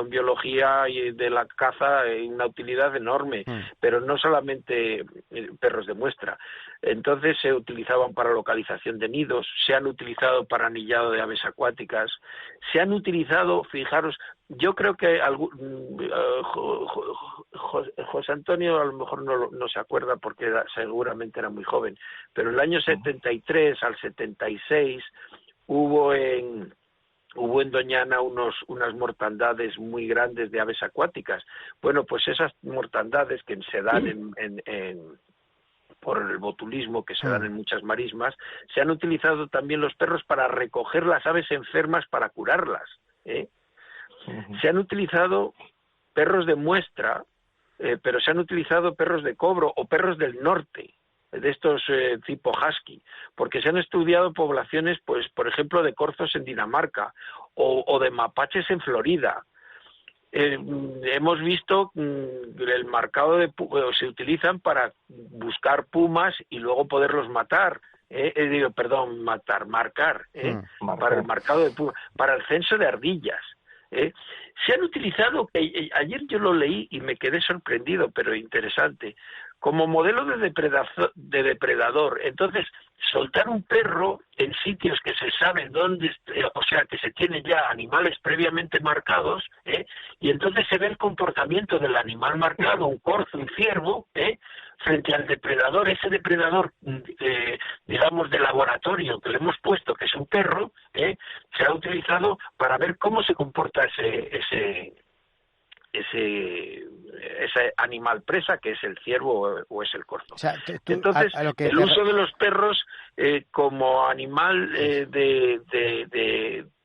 en biología y de la caza, una utilidad enorme, pero no solamente perros de muestra. Entonces se utilizaban para localización de nidos, se han utilizado para anillado de aves acuáticas, se han utilizado, fijaros, yo creo que José Antonio a lo mejor no se acuerda porque seguramente era muy joven, pero el año 73 al 76 hubo en Doñana unas mortandades muy grandes de aves acuáticas. Bueno, pues esas mortandades que se dan por el botulismo que se dan en muchas marismas, se han utilizado también los perros para recoger las aves enfermas para curarlas, Se han utilizado perros de muestra, pero se han utilizado perros de cobro o perros del norte, de estos tipo husky, porque se han estudiado poblaciones, pues por ejemplo, de corzos en Dinamarca o de mapaches en Florida. Hemos visto el marcado se utilizan para buscar pumas y luego poderlos matar. Marcar. Para el marcado de pumas, para el censo de ardillas. Se han utilizado, ayer yo lo leí y me quedé sorprendido, pero interesante, como modelo de depredador. Entonces, soltar un perro en sitios que se sabe dónde, o sea, que se tienen ya animales previamente marcados, y entonces se ve el comportamiento del animal marcado, un corzo, un ciervo, frente al depredador, ese depredador, digamos, de laboratorio que le hemos puesto, que es un perro, se ha utilizado para ver cómo se comporta ese animal presa, que es el ciervo o es el corzo. O sea, entonces, el uso de los perros como animal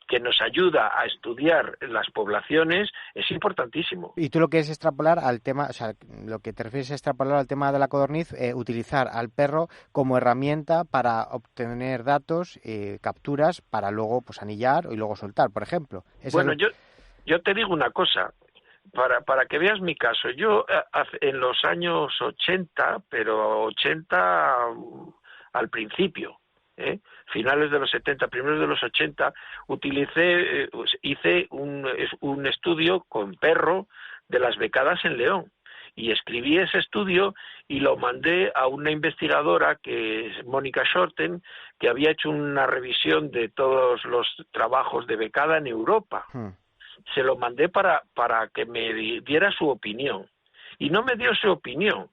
que nos ayuda a estudiar las poblaciones es importantísimo. Y tú lo que es extrapolar al tema, o sea, lo que te refieres a extrapolar al tema de la codorniz, utilizar al perro como herramienta para obtener datos, capturas, para luego pues anillar y luego soltar, por ejemplo. Bueno, yo te digo una cosa. Para que veas mi caso, yo en los años 80, pero 80 al principio, finales de los 70, primeros de los 80, hice un estudio con perro de las becadas en León. Y escribí ese estudio y lo mandé a una investigadora, que es Mónica Shorten, que había hecho una revisión de todos los trabajos de becada en Europa. Se lo mandé para que me diera su opinión. Y no me dio su opinión.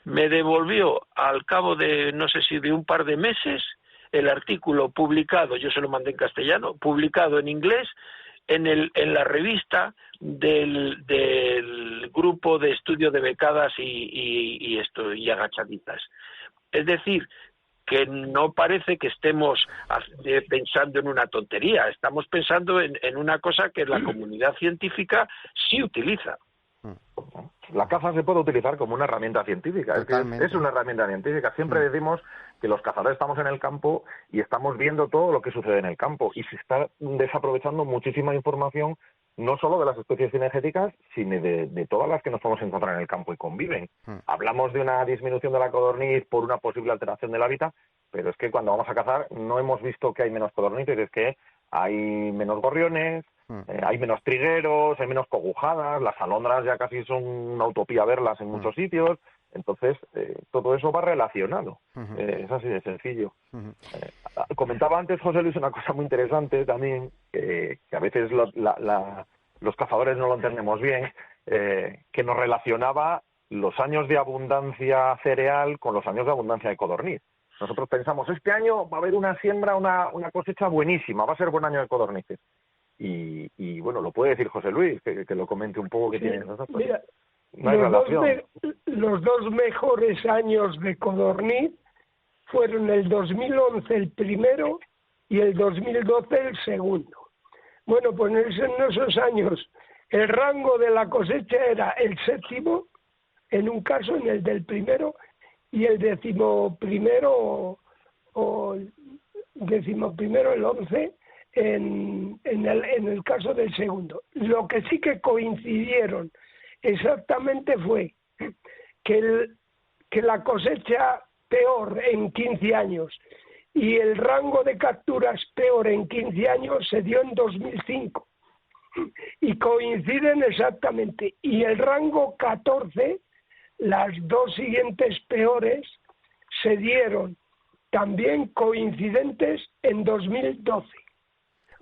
Me devolvió al cabo de, no sé si de un par de meses, el artículo publicado, yo se lo mandé en castellano, publicado en inglés, en la revista del grupo de estudio de becadas y agachaditas. Es decir, que no parece que estemos pensando en una tontería, estamos pensando en una cosa que la comunidad científica sí utiliza. La caza se puede utilizar como una herramienta científica, es una herramienta científica. Siempre decimos que los cazadores estamos en el campo y estamos viendo todo lo que sucede en el campo, y se está desaprovechando muchísima información, no solo de las especies cinegéticas, sino de todas las que nos podemos encontrar en el campo y conviven. Hablamos de una disminución de la codorniz por una posible alteración del hábitat, pero es que cuando vamos a cazar no hemos visto que hay menos codornices, es que hay menos gorriones, hay menos trigueros, hay menos cogujadas, las alondras ya casi son una utopía verlas en muchos sitios. Entonces, todo eso va relacionado. Es así de sencillo. Comentaba antes José Luis una cosa muy interesante también, que a veces los cazadores no lo entendemos bien, que nos relacionaba los años de abundancia cereal con los años de abundancia de codorniz. Nosotros pensamos, este año va a haber una siembra, una cosecha buenísima, va a ser buen año de codornices. Y bueno, lo puede decir José Luis, que lo comente un poco, que tiene los datos. Mira, no hay relación. Los dos mejores años de codorniz fueron el 2011 el primero y el 2012 el segundo. Bueno, pues en esos años el rango de la cosecha era el séptimo, en un caso, en el del primero, y el decimoprimero el 11 en el caso del segundo. Lo que sí que coincidieron exactamente fue que la cosecha peor en 15 años y el rango de capturas peor en 15 años se dio en 2005. Y coinciden exactamente. Y el rango 14, las dos siguientes peores, se dieron también coincidentes en 2012.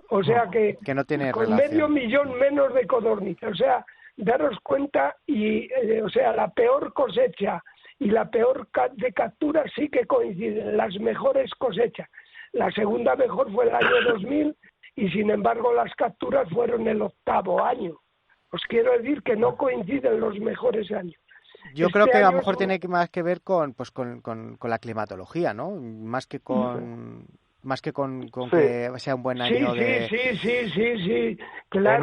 O sea que no tiene con relación. 500.000 menos de codornices. O sea, daros cuenta, o sea, la peor cosecha y la peor de captura sí que coinciden, las mejores cosechas. La segunda mejor fue el año 2000 y sin embargo las capturas fueron el 8º año. Os quiero decir que no coinciden los mejores años. Yo creo que a lo mejor tiene más que ver con la climatología, ¿no? Más que con que sea un buen año Sí, claro.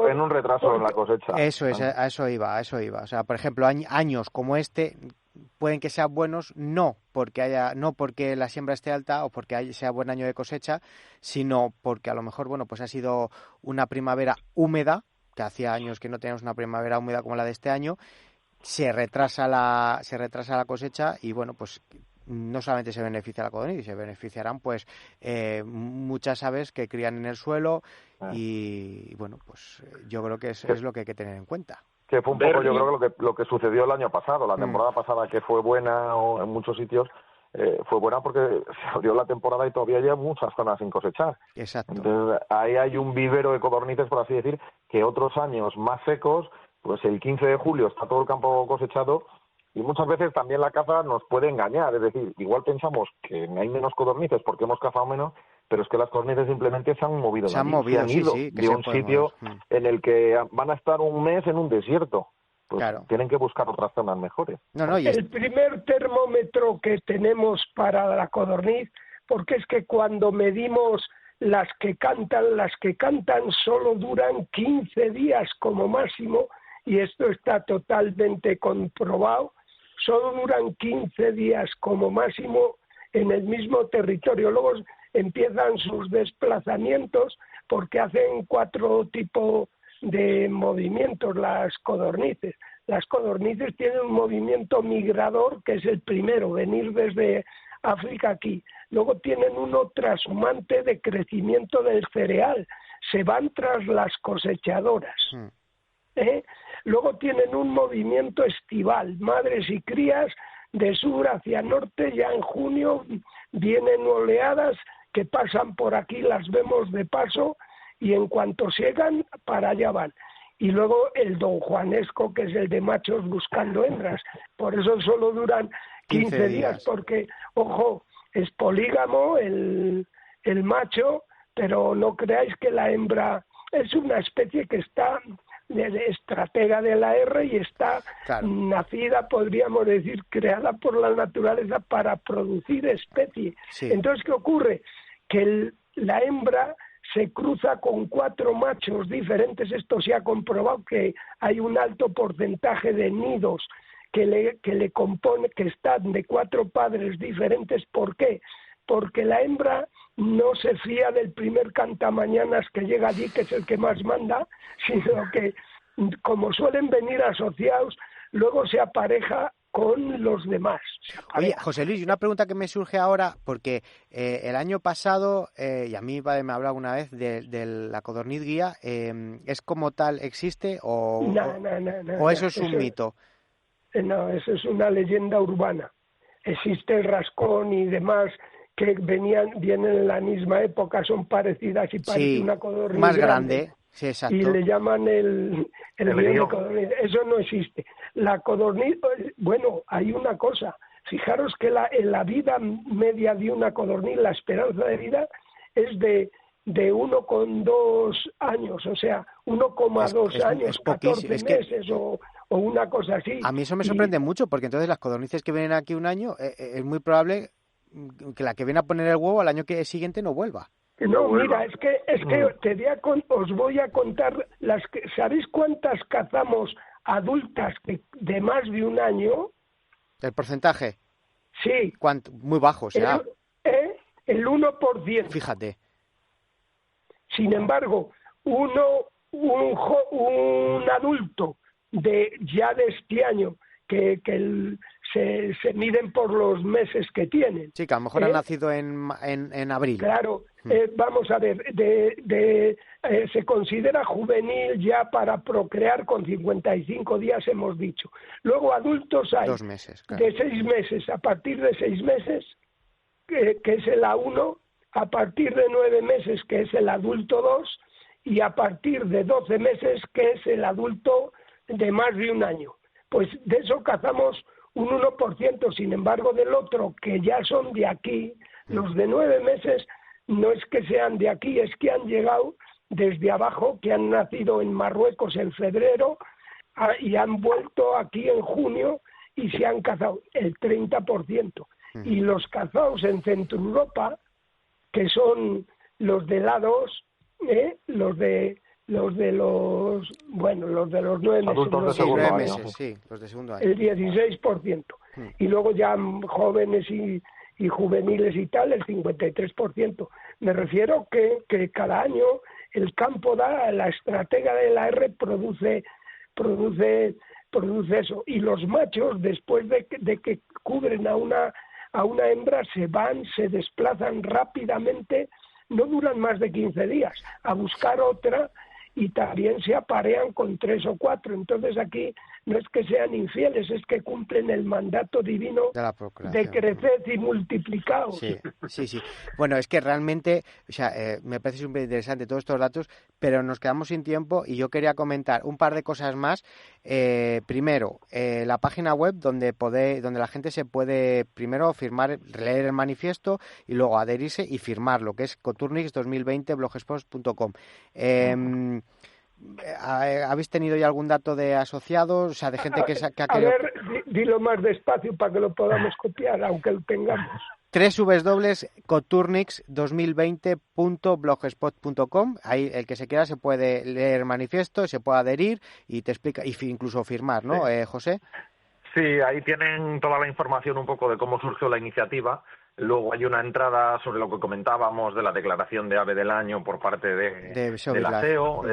En un retraso en la cosecha. Eso es, a eso iba. O sea, por ejemplo, años como este pueden que sean buenos no porque la siembra esté alta o porque sea buen año de cosecha, sino porque a lo mejor, bueno, pues ha sido una primavera húmeda, que hacía años que no teníamos una primavera húmeda como la de este año. Se retrasa la cosecha y, bueno, pues no solamente se beneficia la codorniz, se beneficiarán pues muchas aves que crían en el suelo y bueno, pues yo creo que es lo que hay que tener en cuenta. Que fue un poco, yo creo, que lo que sucedió el año pasado, la temporada pasada, que fue buena en muchos sitios, fue buena porque se abrió la temporada y todavía hay muchas zonas sin cosechar. Exacto. Entonces ahí hay un vivero de codornices, por así decir, que otros años más secos, pues el 15 de julio está todo el campo cosechado. Y muchas veces también la caza nos puede engañar, es decir, igual pensamos que hay menos codornices porque hemos cazado menos, pero es que las codornices simplemente se han movido. Se han ido de un sitio en el que van a estar un mes en un desierto. Pues claro, tienen que buscar otras zonas mejores. El primer termómetro que tenemos para la codorniz, porque es que cuando medimos las que cantan solo duran 15 días como máximo, y esto está totalmente comprobado. Solo duran 15 días como máximo en el mismo territorio. Luego empiezan sus desplazamientos porque hacen 4 tipos de movimientos las codornices. Las codornices tienen un movimiento migrador que es el primero, venir desde África aquí. Luego tienen uno trashumante de crecimiento del cereal, se van tras las cosechadoras. Luego tienen un movimiento estival, madres y crías de sur hacia norte, ya en junio vienen oleadas que pasan por aquí, las vemos de paso, y en cuanto llegan, para allá van. Y luego el don Juanesco, que es el de machos buscando hembras. Por eso solo duran 15 días, porque, ojo, es polígamo el macho, pero no creáis que la hembra es una especie que está estratega de la R y está nacida, podríamos decir, creada por la naturaleza para producir especie. Sí. Entonces, ¿qué ocurre? Que la hembra se cruza con 4 machos diferentes. Esto se ha comprobado que hay un alto porcentaje de nidos que le compone, que están de 4 padres diferentes. ¿Por qué? Porque la hembra no se fía del primer cantamañanas que llega allí, que es el que más manda, sino que, como suelen venir asociados, luego se apareja con los demás. Oye, José Luis, una pregunta que me surge ahora, porque el año pasado, y a mí me hablaba una vez de la codorniz guía, ¿es como tal, existe o eso es un mito? No, eso es una leyenda urbana. Existe el rascón y demás que vienen en la misma época, son parecidas y parece una codorniz más grande. Sí, exacto. Y le llaman el de codorniz. Eso no existe. La codorniz, bueno, hay una cosa. Fijaros que en la vida media de una codorniz, la esperanza de vida es de 1,2 años, o sea, 1,2 años, 14 meses o una cosa así. A mí eso me sorprende mucho, porque entonces las codornices que vienen aquí un año, es muy probable que la que viene a poner el huevo al año siguiente no vuelva. No, mira, es que os voy a contar ¿sabéis cuántas cazamos adultas de más de un año? ¿El porcentaje? Sí. ¿Cuánto? Muy bajo, será. El 1%. Fíjate. Sin embargo, un adulto de este año que se miden por los meses que tienen. Sí, que a lo mejor ha nacido en abril. Claro, vamos a ver, se considera juvenil ya para procrear con 55 días, hemos dicho. Luego adultos hay 2 meses, claro. De 6 meses, a partir de 6 meses, que es el A1, a partir de 9 meses, que es el adulto 2, y a partir de 12 meses, que es el adulto de más de un año. Pues de eso cazamos un 1%, sin embargo del otro, que ya son de aquí, los de 9 meses no es que sean de aquí, es que han llegado desde abajo, que han nacido en Marruecos en febrero y han vuelto aquí en junio y se han cazado el 30%. Y los cazados en Centro Europa, que son los de lados, los de los 9 meses. Adultos de segundo año. Sí, los de segundo año. El 16%. Y luego ya jóvenes y juveniles y tal, el 53%. Me refiero que cada año el campo la estratega de la R produce eso. Y los machos, después de que cubren a una hembra, se desplazan rápidamente, no duran más de 15 días, a buscar otra, y también se aparean con 3 o 4. Entonces aquí no es que sean infieles, es que cumplen el mandato divino de crecer y multiplicaos. Sí. Bueno, es que realmente, me parece súper interesante todos estos datos, pero nos quedamos sin tiempo y yo quería comentar un par de cosas más. Primero, la página web donde la gente se puede primero leer el manifiesto y luego adherirse y firmarlo, que es coturnix2020blogspot.com. ¿Habéis tenido ya algún dato de asociados, o sea, de gente que ha querido? A ver, dilo más despacio para que lo podamos copiar, aunque lo tengamos. www.coturnix2020.blogspot.com. Ahí el que se quiera se puede leer el manifiesto, se puede adherir y te explica, y incluso firmar, ¿no, José? Sí, ahí tienen toda la información un poco de cómo surgió la iniciativa. Luego hay una entrada sobre lo que comentábamos de la declaración de ave del año por parte de la CEO.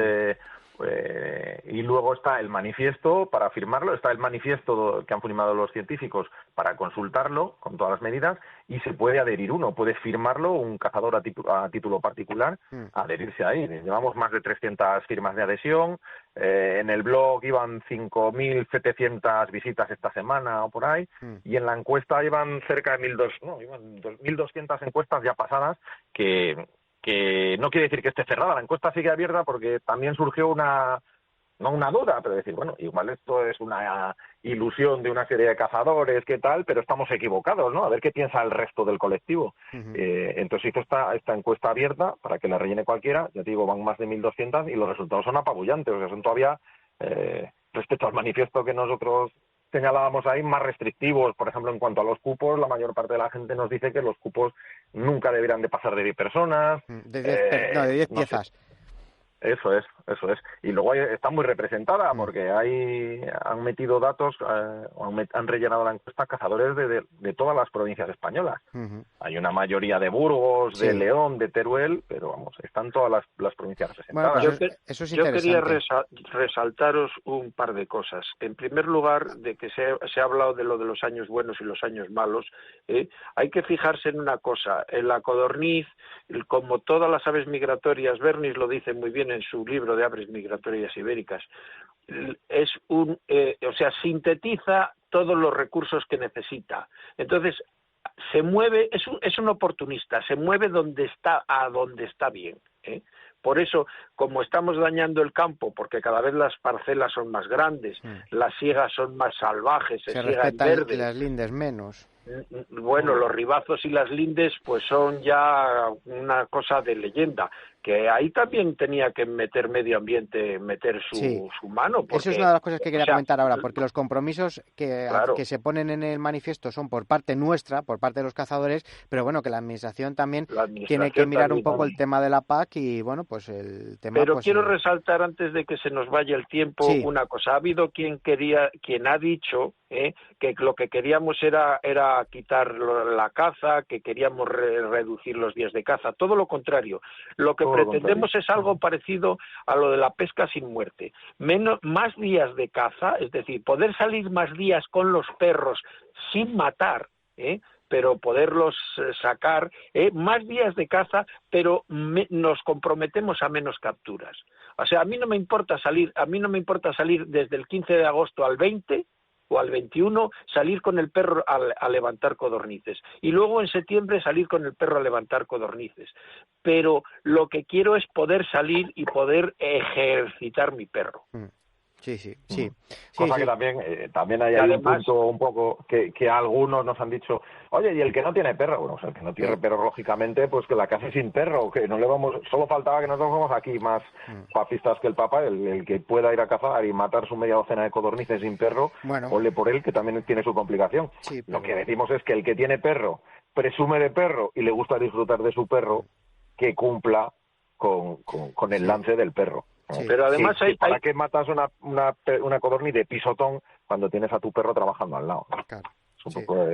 Y luego está el manifiesto para firmarlo. Está el manifiesto que han firmado los científicos para consultarlo con todas las medidas y se puede adherir uno, puede firmarlo un cazador a título particular, adherirse ahí. Llevamos más de 300 firmas de adhesión, en el blog iban 5.700 visitas esta semana o por ahí, y en la encuesta iban cerca de 1.200 encuestas ya pasadas, que no quiere decir que esté cerrada, la encuesta sigue abierta porque también surgió no una duda, pero decir, bueno, igual esto es una ilusión de una serie de cazadores, qué tal, pero estamos equivocados, ¿no? A ver qué piensa el resto del colectivo. Entonces hizo esta encuesta abierta para que la rellene cualquiera, ya te digo, van más de 1.200 y los resultados son apabullantes, o sea, son todavía, respecto al manifiesto que nosotros señalábamos ahí, más restrictivos. Por ejemplo, en cuanto a los cupos, la mayor parte de la gente nos dice que los cupos nunca deberían de pasar de 10 personas. De 10 piezas. Eso es. Y luego está muy representada porque han metido datos, han rellenado la encuesta cazadores de todas las provincias españolas. Hay una mayoría de Burgos, de León, de Teruel, pero vamos, están todas las provincias representadas. Bueno, pues eso es interesante. Yo quería resaltaros un par de cosas. En primer lugar, de que se ha hablado de lo de los años buenos y los años malos, hay que fijarse en una cosa. En la codorniz, como todas las aves migratorias, Bernis lo dice muy bien en su libro de aves migratorias ibéricas, sintetiza todos los recursos que necesita. Entonces, se mueve, es un oportunista, se mueve a donde está bien. Por eso, como estamos dañando el campo, porque cada vez las parcelas son más grandes, las siegas son más salvajes, se siega en verde, las lindes menos. Bueno, los ribazos y las lindes pues son ya una cosa de leyenda, que ahí también tenía que meter medio ambiente, meter su mano. Porque, eso es una de las cosas que quería comentar ahora, porque los compromisos que se ponen en el manifiesto son por parte nuestra, por parte de los cazadores, pero bueno, que la administración también tiene que mirar un poco el tema de la PAC y bueno, pues el tema... Pero quiero resaltar, antes de que se nos vaya el tiempo, una cosa. Ha habido quien ha dicho que lo que queríamos era quitar la caza, que queríamos reducir los días de caza. Todo lo contrario. Lo que pretendemos es algo parecido a lo de la pesca sin muerte. Más días de caza, es decir, poder salir más días con los perros sin matar, pero poderlos sacar, más días de caza, pero nos comprometemos a menos capturas. O sea, a mí no me importa salir desde el 15 de agosto al 20 o al 21, salir con el perro a levantar codornices. Y luego en septiembre salir con el perro a levantar codornices. Pero lo que quiero es poder salir y poder ejercitar mi perro. Sí. Cosa que también hay un punto un poco que algunos nos han dicho, oye, y el que no tiene perro, bueno, o sea, el que no tiene perro, lógicamente, pues que la cace sin perro, que no le vamos, solo faltaba que nosotros fuéramos aquí más papistas que el Papa, el que pueda ir a cazar y matar su media docena de codornices sin perro, ole por él, que también tiene su complicación. Lo que decimos es que el que tiene perro, presume de perro y le gusta disfrutar de su perro, que cumpla con el lance del perro. Pero además ¿para qué matas una codorniz de pisotón cuando tienes a tu perro trabajando al lado? Claro.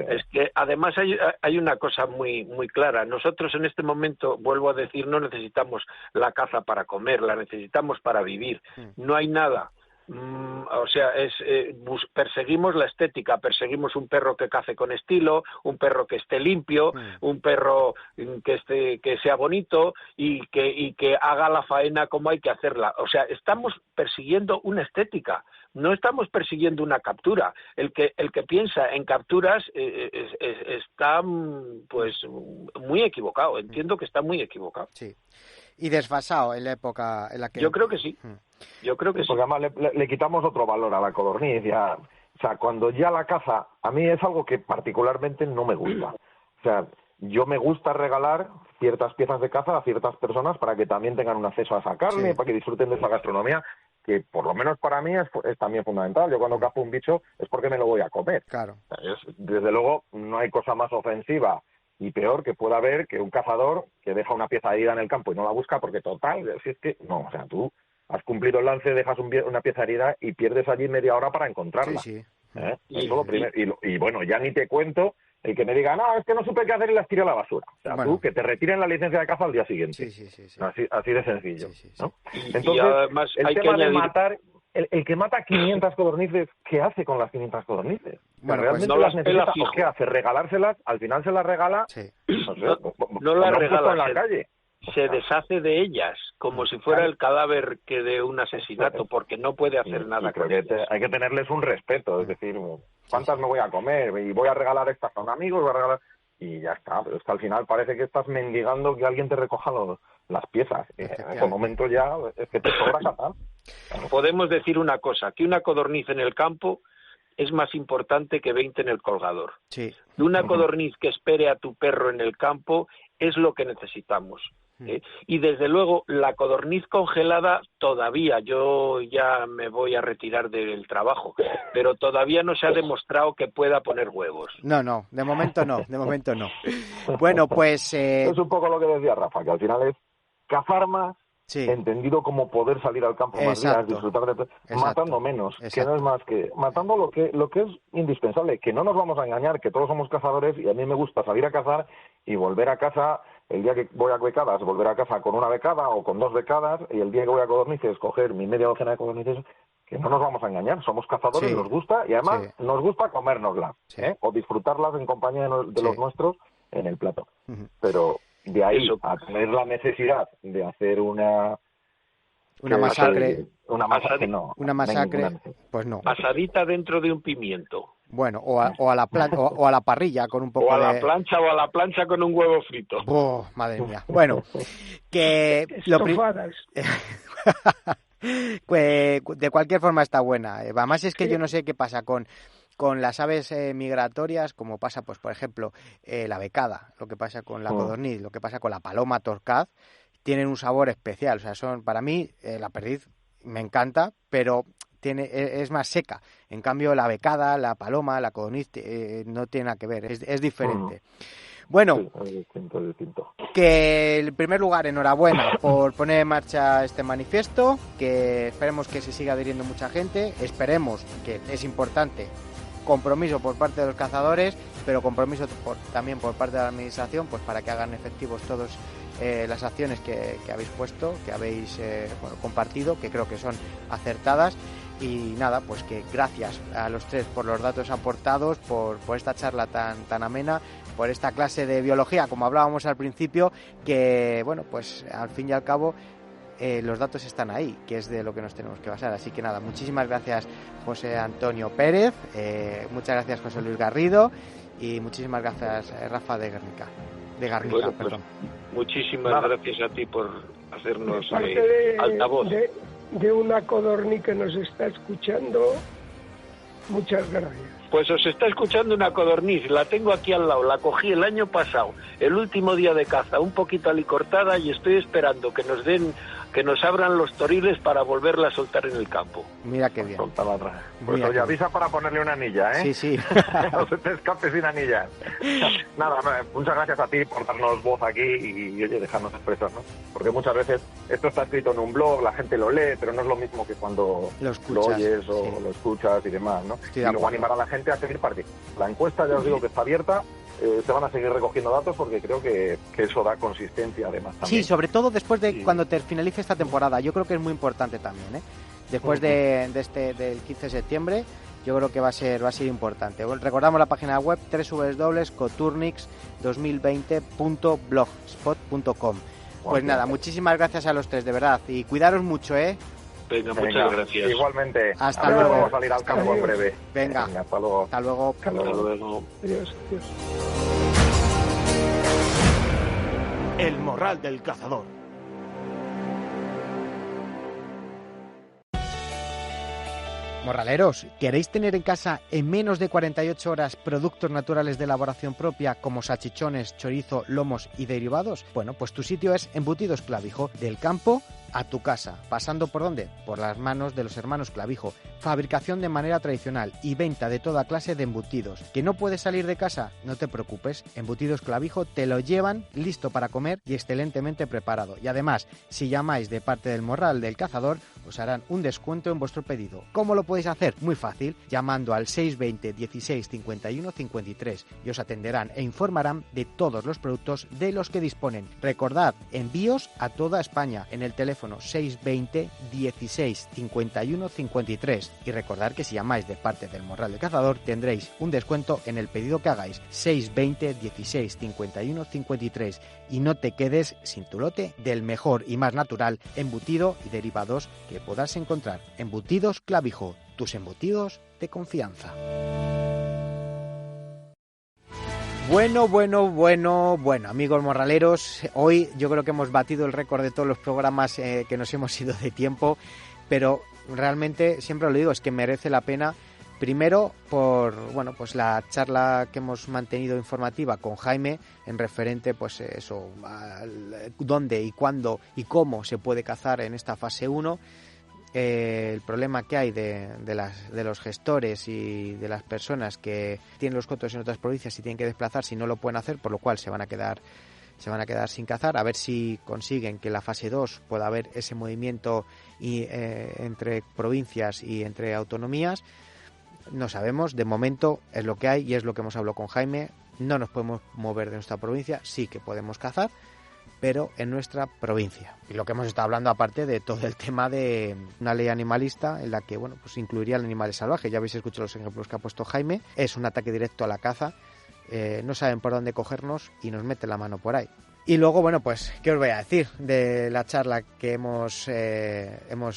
Es que además hay una cosa muy muy clara. Nosotros en este momento, vuelvo a decir, no necesitamos la caza para comer, la necesitamos para vivir. No hay nada. O sea, perseguimos la estética, perseguimos un perro que cace con estilo, un perro que esté limpio, un perro que sea bonito y que haga la faena como hay que hacerla. O sea, estamos persiguiendo una estética, no estamos persiguiendo una captura. El que piensa en capturas está pues muy equivocado. Entiendo que está muy equivocado. Sí. Y desfasado en la época en la que... Yo creo que sí. Porque además le quitamos otro valor a la codorniz. Ya, o sea, cuando ya la caza, a mí es algo que particularmente no me gusta. O sea, yo me gusta regalar ciertas piezas de caza a ciertas personas para que también tengan un acceso a esa carne, para que disfruten de esa gastronomía, que por lo menos para mí es también fundamental. Yo cuando cazo un bicho es porque me lo voy a comer. Claro. Desde luego, no hay cosa más ofensiva y peor que pueda haber que un cazador que deja una pieza herida en el campo y no la busca porque total, si es que no, o sea, tú has cumplido el lance, dejas una pieza herida y pierdes allí media hora para encontrarla. Y bueno, ya ni te cuento el que me diga, no, es que no supe qué hacer y las tiré a la basura. O sea, tú que te retiren la licencia de caza al día siguiente. Así de sencillo. ¿no? Y entonces, además el hay tema que de matar el que mata 500 codornices, ¿qué hace con las 500 codornices? Bueno, ¿Realmente pues no las las necesita pela fijo. o qué hace? ¿Regalárselas? Al final se las regala, Sí. no sé, No las lo han puesto regala, en la calle. Se deshace de ellas, como si fuera el cadáver de un asesinato, porque no puede hacer nada con ellas. Hay que tenerles un respeto, es decir, ¿cuántas me voy a comer? Y voy a regalar estas a un amigo, voy a regalar... Y ya está, pero es que al final parece que estás mendigando que alguien te recoja las piezas. En ese momento ya es que te sobra cazar. Podemos decir una cosa, que una codorniz en el campo es más importante que 20 en el colgador. Sí. Y una codorniz que espere a tu perro en el campo es lo que necesitamos. Y desde luego la codorniz congelada todavía, yo ya me voy a retirar del trabajo, pero todavía no se ha demostrado que pueda poner huevos. No, de momento no. Bueno, pues... Es un poco lo que decía Rafa, que al final es cazar más, entendido como poder salir al campo más días, disfrutar de matando menos, que no es más que matando lo que es indispensable, que no nos vamos a engañar, que todos somos cazadores y a mí me gusta salir a cazar y volver a casa el día que voy a becadas, volver a casa con una becada o con 2 becadas, y el día que voy a codornices coger mi media docena de codornices, que no nos vamos a engañar, somos cazadores, nos gusta y además nos gusta comérnoslas, o disfrutarlas en compañía de los nuestros en el plato. Pero de ahí a tener la necesidad de hacer una masacre, no. Una masacre, pues no. Asadita dentro de un pimiento. Bueno, o a la parrilla con un poco o a la plancha con un huevo frito. Oh, madre mía. Bueno, que de cualquier forma está buena. Además es que yo no sé qué pasa con las aves migratorias, como pasa, pues por ejemplo, la becada, lo que pasa con la codorniz, lo que pasa con la paloma torcaz, tienen un sabor especial. O sea, son, para mí, la perdiz me encanta, pero es más seca. En cambio, la becada, la paloma, la codorniz no tiene nada que ver, es diferente. Bueno, distinto. Que en primer lugar, enhorabuena por poner en marcha este manifiesto, que esperemos que se siga adhiriendo mucha gente, esperemos, que es importante, compromiso por parte de los cazadores, pero compromiso también por parte de la administración, pues para que hagan efectivos todos las acciones que habéis puesto, que habéis compartido, que creo que son acertadas. Y nada, pues que gracias a los tres por los datos aportados, por esta charla tan amena, por esta clase de biología, como hablábamos al principio, que bueno, pues al fin y al cabo los datos están ahí, que es de lo que nos tenemos que basar. Así que nada, muchísimas gracias José Antonio Pérez, muchas gracias José Luis Garrido y muchísimas gracias Rafa de Garnica. Bueno, pues, muchísimas gracias a ti por hacernos altavoz. De una codorniz que nos está escuchando, muchas gracias. Pues os está escuchando una codorniz, la tengo aquí al lado, la cogí el año pasado, el último día de caza, un poquito alicortada, y estoy esperando que nos abran los toriles para volverla a soltar en el campo. Mira qué bien. Pues oye, avisa para ponerle una anilla, ¿eh? Sí. No se te escape sin anilla. Nada, muchas gracias a ti por darnos voz aquí y oye, dejarnos expresarnos. Porque muchas veces esto está escrito en un blog, la gente lo lee, pero no es lo mismo que cuando lo oyes o lo escuchas y demás, ¿no? Y luego animar a la gente a seguir participando. La encuesta, ya os digo que está abierta. Se van a seguir recogiendo datos porque creo que eso da consistencia además también. Sí, sobre todo después de cuando finalice esta temporada. Yo creo que es muy importante también, ¿eh? Después del 15 de septiembre, yo creo que va a ser importante. Recordamos la página web www.coturnix2020.blogspot.com. Pues nada, muchísimas gracias a los tres, de verdad, y cuidaros mucho, ¿eh? Venga, muchas gracias. Igualmente. Hasta luego. Vamos a salir al campo en breve. Venga, hasta luego. Hasta luego. Hasta luego. Adiós. El morral del cazador. Morraleros, ¿queréis tener en casa en menos de 48 horas productos naturales de elaboración propia como salchichones, chorizo, lomos y derivados? Bueno, pues tu sitio es Embutidos Clavijo, del campo a tu casa. ¿Pasando por dónde? Por las manos de los hermanos Clavijo. Fabricación de manera tradicional y venta de toda clase de embutidos. ¿Que no puedes salir de casa? No te preocupes. Embutidos Clavijo te lo llevan listo para comer y excelentemente preparado. Y además, si llamáis de parte del Morral del Cazador, os harán un descuento en vuestro pedido. ¿Cómo lo podéis hacer? Muy fácil, llamando al 620 16 51 53 y os atenderán e informarán de todos los productos de los que disponen. Recordad, envíos a toda España en el teléfono teléfono 620 16 51 53. Y recordad que si llamáis de parte del Morral del Cazador tendréis un descuento en el pedido que hagáis, 620 16 51 53. Y no te quedes sin tu lote del mejor y más natural embutido y derivados que podrás encontrar. Embutidos Clavijo, tus embutidos de confianza. Bueno, amigos morraleros, hoy yo creo que hemos batido el récord de todos los programas que nos hemos ido de tiempo, pero realmente, siempre lo digo, es que merece la pena, primero por, bueno, pues la charla que hemos mantenido informativa con Jaime en referente, pues eso, a dónde y cuándo y cómo se puede cazar en esta fase 1, el problema que hay de los gestores y de las personas que tienen los cotos en otras provincias y tienen que desplazarse y no lo pueden hacer, por lo cual se van a quedar sin cazar, a ver si consiguen que en la fase 2 pueda haber ese movimiento entre provincias y entre autonomías. No sabemos, de momento es lo que hay y es lo que hemos hablado con Jaime. No nos podemos mover de nuestra provincia, sí que podemos cazar, pero en nuestra provincia. Y lo que hemos estado hablando, aparte de todo el tema de una ley animalista en la que, bueno, pues incluiría al animal salvaje. Ya habéis escuchado los ejemplos que ha puesto Jaime. Es un ataque directo a la caza. No saben por dónde cogernos y nos meten la mano por ahí. Y luego, bueno, pues, ¿qué os voy a decir de la charla que hemos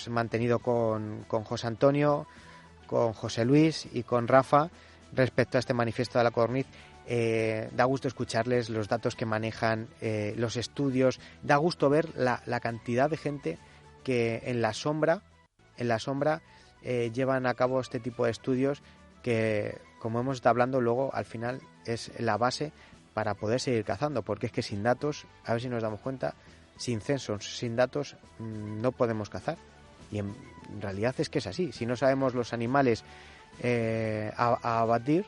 mantenido con José Antonio, con José Luis y con Rafa respecto a este manifiesto de la codorniz? Da gusto escucharles los datos que manejan, los estudios, da gusto ver la cantidad de gente que en la sombra llevan a cabo este tipo de estudios que, como hemos estado hablando, luego al final es la base para poder seguir cazando, porque es que sin datos, a ver si nos damos cuenta, sin censos, sin datos no podemos cazar, y en realidad es que es así. Si no sabemos los animales a abatir,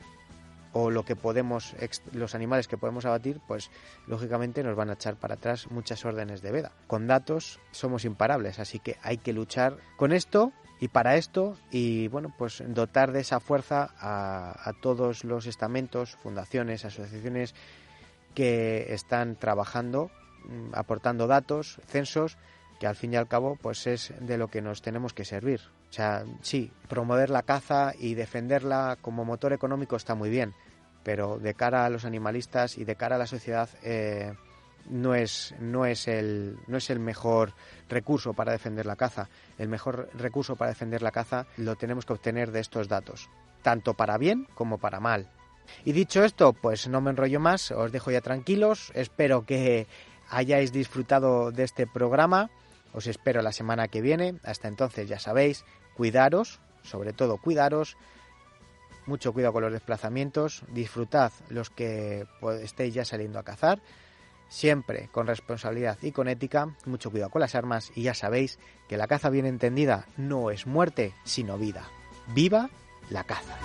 o los animales que podemos abatir, pues lógicamente nos van a echar para atrás muchas órdenes de veda. Con datos somos imparables, así que hay que luchar con esto y para esto, y bueno, pues dotar de esa fuerza a todos los estamentos, fundaciones, asociaciones que están trabajando, aportando datos, censos, que al fin y al cabo pues es de lo que nos tenemos que servir. O sea, sí, promover la caza y defenderla como motor económico está muy bien, pero de cara a los animalistas y de cara a la sociedad no es el mejor recurso para defender la caza. El mejor recurso para defender la caza lo tenemos que obtener de estos datos, tanto para bien como para mal. Y dicho esto, pues no me enrollo más, os dejo ya tranquilos. Espero que hayáis disfrutado de este programa. Os espero la semana que viene. Hasta entonces, ya sabéis, cuidaros, sobre todo cuidaros. Mucho cuidado con los desplazamientos. Disfrutad los que estéis ya saliendo a cazar. Siempre con responsabilidad y con ética. Mucho cuidado con las armas. Y ya sabéis que la caza bien entendida no es muerte, sino vida. ¡Viva la caza!